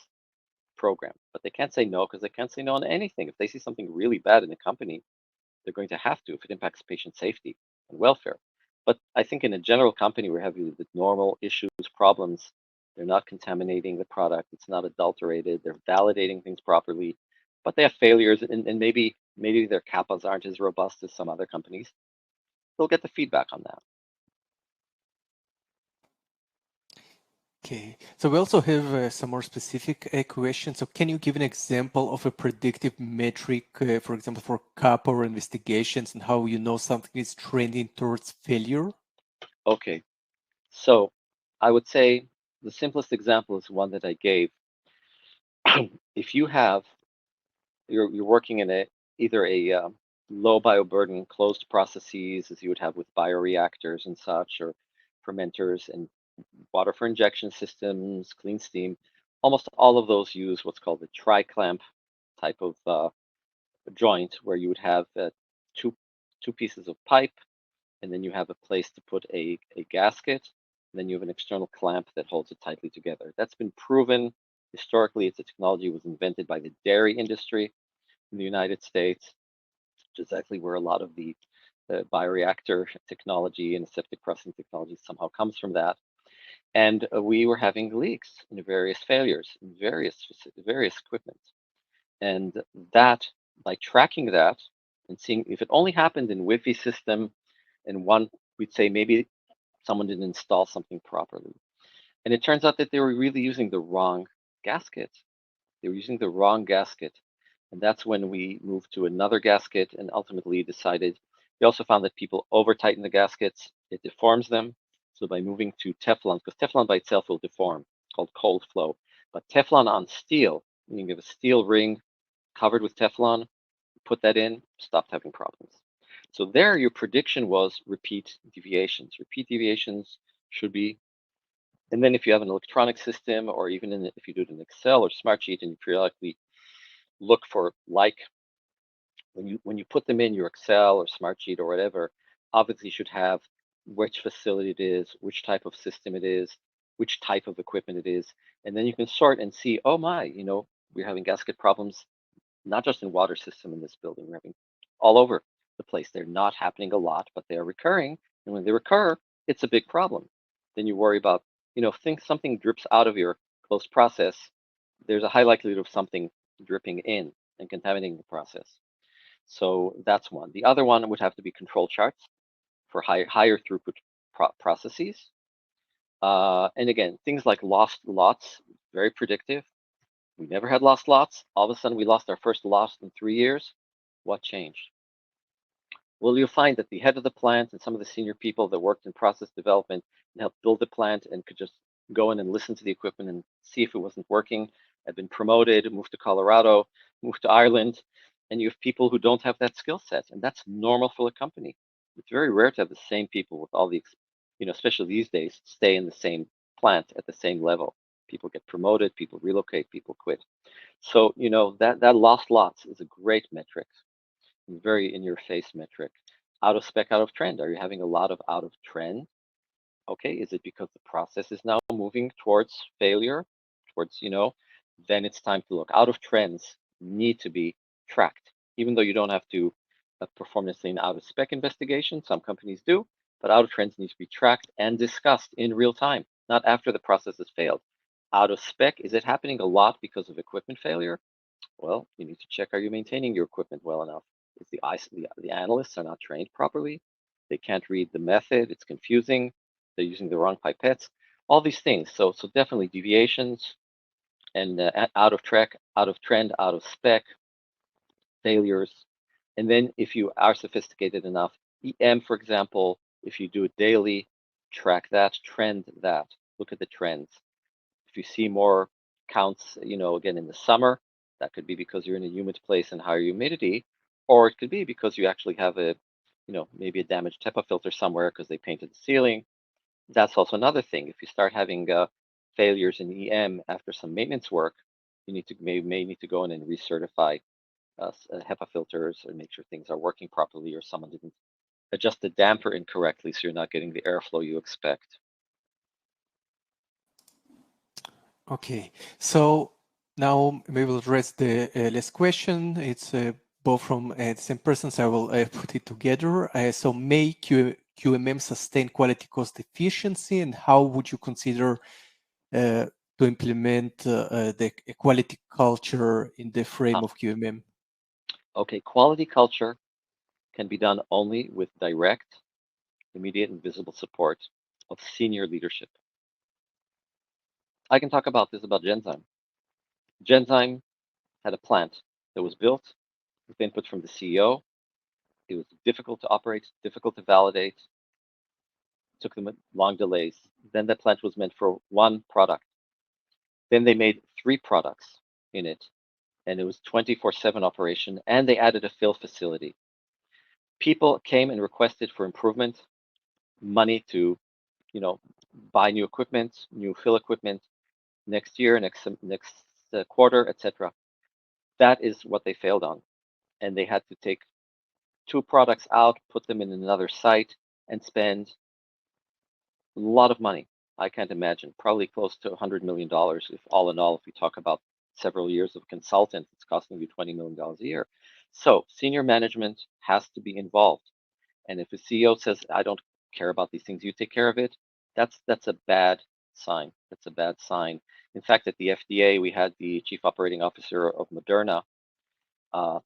program. But they can't say no because they can't say no on anything. If they see something really bad in a company, they're going to have to if it impacts patient safety and welfare. But I think in a general company, we're having the normal issues, problems. They're not contaminating the product. It's not adulterated. They're validating things properly, but they have failures, and maybe their CAPAs aren't as robust as some other companies. They'll get the feedback on that. Okay, so we also have some more specific questions. So can you give an example of a predictive metric, for example, for CAPA or investigations, and how you know something is trending towards failure? Okay, so I would say the simplest example is one that I gave. If you're working in either a low bioburden closed processes, as you would have with bioreactors and such, or fermenters and water for injection systems, clean steam. Almost all of those use what's called the tri-clamp type of joint, where you would have two pieces of pipe, and then you have a place to put a gasket, and then you have an external clamp that holds it tightly together. That's been proven historically. It's a technology that was invented by the dairy industry in the United States, which is actually where a lot of the bioreactor technology and aseptic processing technology somehow comes from that. And we were having leaks and various failures in various equipment. And that, by tracking that and seeing if it only happened in Wi-Fi system, and one, we'd say maybe someone didn't install something properly. And it turns out that they were really using the wrong gasket. They were using the wrong gasket. And that's when we moved to another gasket and ultimately decided. We also found that people over tighten the gaskets, it deforms them. So by moving to Teflon, because Teflon by itself will deform, called cold flow. But Teflon on steel, meaning you have a steel ring covered with Teflon, put that in, stopped having problems. So there, your prediction was repeat deviations. Repeat deviations should be, and then if you have an electronic system, or even if you do it in Excel or Smartsheet, and you periodically look for, like, when you put them in your Excel or Smartsheet or whatever, obviously you should have which facility it is, which type of system it is, which type of equipment it is, and then you can sort and see, oh my, we're having gasket problems not just in water system in this building, we're having all over the place. They're not happening a lot, but they are recurring. And when they recur, it's a big problem. Then you worry about, if something drips out of your closed process, there's a high likelihood of something dripping in and contaminating the process. So that's one. The other one would have to be control charts for higher throughput processes. And again, things like lost lots, very predictive. We never had lost lots. All of a sudden, we lost our first lot in 3 years. What changed? Well, you'll find that the head of the plant and some of the senior people that worked in process development and helped build the plant and could just go in and listen to the equipment and see if it wasn't working had been promoted, moved to Colorado, moved to Ireland. And you have people who don't have that skill set. And that's normal for a company. It's very rare to have the same people with all the, especially these days, stay in the same plant at the same level. People get promoted, people relocate, people quit. So, that lost lots is a great metric, very in your face metric. Out of spec, out of trend. Are you having a lot of out of trend? Okay, is it because the process is now moving towards failure, towards, then it's time to look. Out of trends need to be tracked, even though you don't have to perform necessarily an out of spec investigation. Some companies do, but out of trends needs to be tracked and discussed in real time, not after the process has failed. Out of spec, is it happening a lot because of equipment failure? Well, you need to check, are you maintaining your equipment well enough? If the analysts are not trained properly, they can't read the method, it's confusing, they're using the wrong pipettes, all these things. So definitely deviations and out of track, out of trend, out of spec, failures. And then if you are sophisticated enough, EM, for example, if you do it daily, track that, trend that, look at the trends. If you see more counts, again in the summer, that could be because you're in a humid place and higher humidity, or it could be because you actually have maybe a damaged HEPA filter somewhere because they painted the ceiling. That's also another thing. If you start having failures in EM after some maintenance work, you may need to go in and recertify HEPA filters and make sure things are working properly, or someone didn't adjust the damper incorrectly, so you're not getting the airflow you expect. Okay, so Now we will address the last question. It's both from the same person, so I will put it together. So may QMM sustain quality cost efficiency, and how would you consider to implement the quality culture in the frame of QMM? Okay, quality culture can be done only with direct, immediate, and visible support of senior leadership. I can talk about this about Genzyme. Genzyme had a plant that was built with input from the CEO. It was difficult to operate, difficult to validate, took them long delays. Then that plant was meant for one product. Then they made 3 products in it, and it was 24/7 operation, and they added a fill facility. People came and requested for improvement, money to, buy new equipment, new fill equipment next year, next quarter, etc. That is what they failed on, and they had to take 2 products out, put them in another site, and spend a lot of money. I can't imagine, probably close to $100 million if all in all, if we talk about several years of consultant, it's costing you $20 million a year. So senior management has to be involved. And if a CEO says, I don't care about these things, you take care of it, that's a bad sign. That's a bad sign. In fact, at the FDA, we had the chief operating officer of Moderna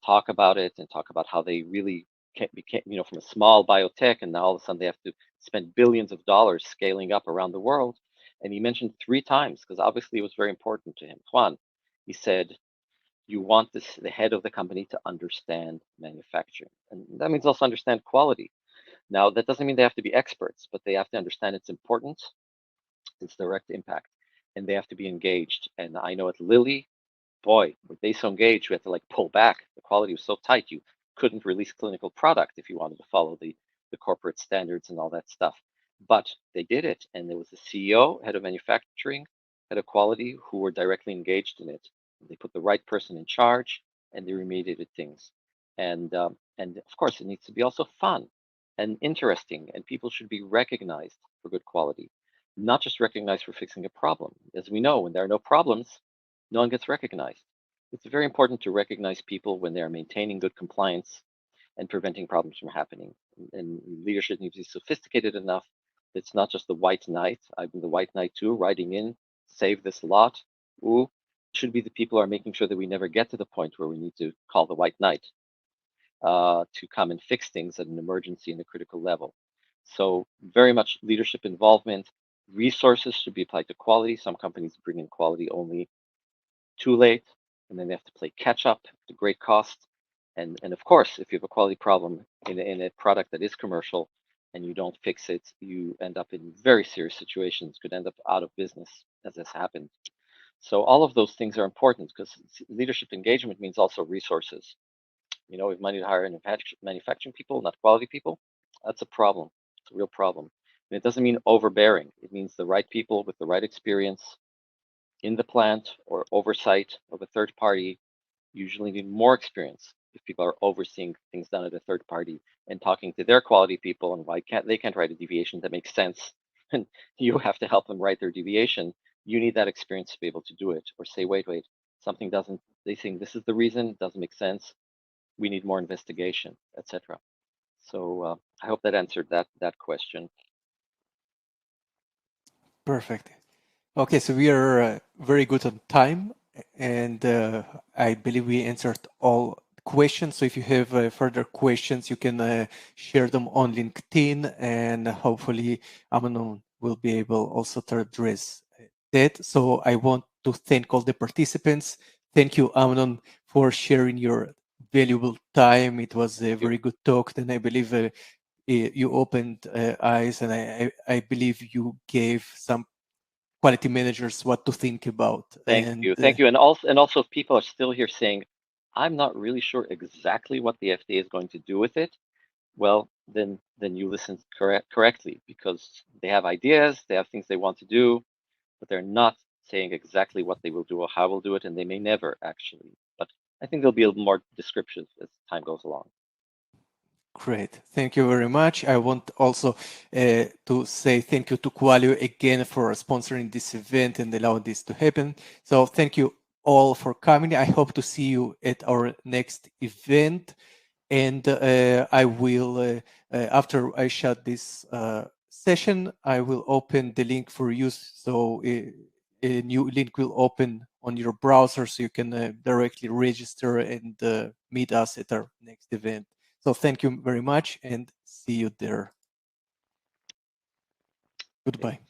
talk about it and talk about how they really became, from a small biotech, and now all of a sudden they have to spend billions of dollars scaling up around the world. And he mentioned 3 times, because obviously it was very important to him. Juan, he said, you want the head of the company to understand manufacturing. And that means also understand quality. Now, that doesn't mean they have to be experts, but they have to understand its importance, its direct impact, and they have to be engaged. And I know at Lilly, boy, were they so engaged, we had to like pull back. The quality was so tight, you couldn't release clinical product if you wanted to follow the corporate standards and all that stuff. But they did it, and there was a CEO, head of manufacturing, head of quality, who were directly engaged in it. They put the right person in charge, and they remediated things. And of course, it needs to be also fun and interesting, and people should be recognized for good quality, not just recognized for fixing a problem. As we know, when there are no problems, no one gets recognized. It's very important to recognize people when they are maintaining good compliance and preventing problems from happening. And leadership needs to be sophisticated enough that it's not just the white knight. I've been the white knight too, riding in, save this lot. Ooh, it should be the people who are making sure that we never get to the point where we need to call the white knight to come and fix things at an emergency and a critical level. So very much leadership involvement. Resources should be applied to quality. Some companies bring in quality only too late, and then they have to play catch up to great cost. And of course, if you have a quality problem in a product that is commercial and you don't fix it, you end up in very serious situations, could end up out of business, as has happened. So all of those things are important, because leadership engagement means also resources. We have money to hire manufacturing people, not quality people. That's a problem. It's a real problem. And it doesn't mean overbearing. It means the right people with the right experience in the plant or oversight of a third party usually need more experience if people are overseeing things done at a third party and talking to their quality people, and why can't write a deviation that makes sense, and you have to help them write their deviation. You need that experience to be able to do it, or say, wait, something doesn't, they think this is the reason, it doesn't make sense, we need more investigation, etc. So I hope that answered that question. Perfect. Okay, so we are very good on time, and I believe we answered all questions. So if you have further questions, you can share them on LinkedIn, and hopefully Amnon will be able also to address that. So I want to thank all the participants. Thank you, Amnon, for sharing your valuable time. It was a very good talk, and I believe you opened eyes, and I believe you gave some quality managers what to think about. Thank you. And also, if people are still here saying, I'm not really sure exactly what the FDA is going to do with it, well, then you listened correctly, because they have ideas, they have things they want to do, but they're not saying exactly what they will do or how we'll do it, and they may never actually. But I think there'll be a little more description as time goes along. Great. Thank you very much. I want also to say thank you to Qualio again for sponsoring this event and allowing this to happen. So thank you all for coming. I hope to see you at our next event. And I will, after I shut this session, I will open the link for you. So a new link will open on your browser so you can directly register and meet us at our next event. So thank you very much and see you there. Goodbye.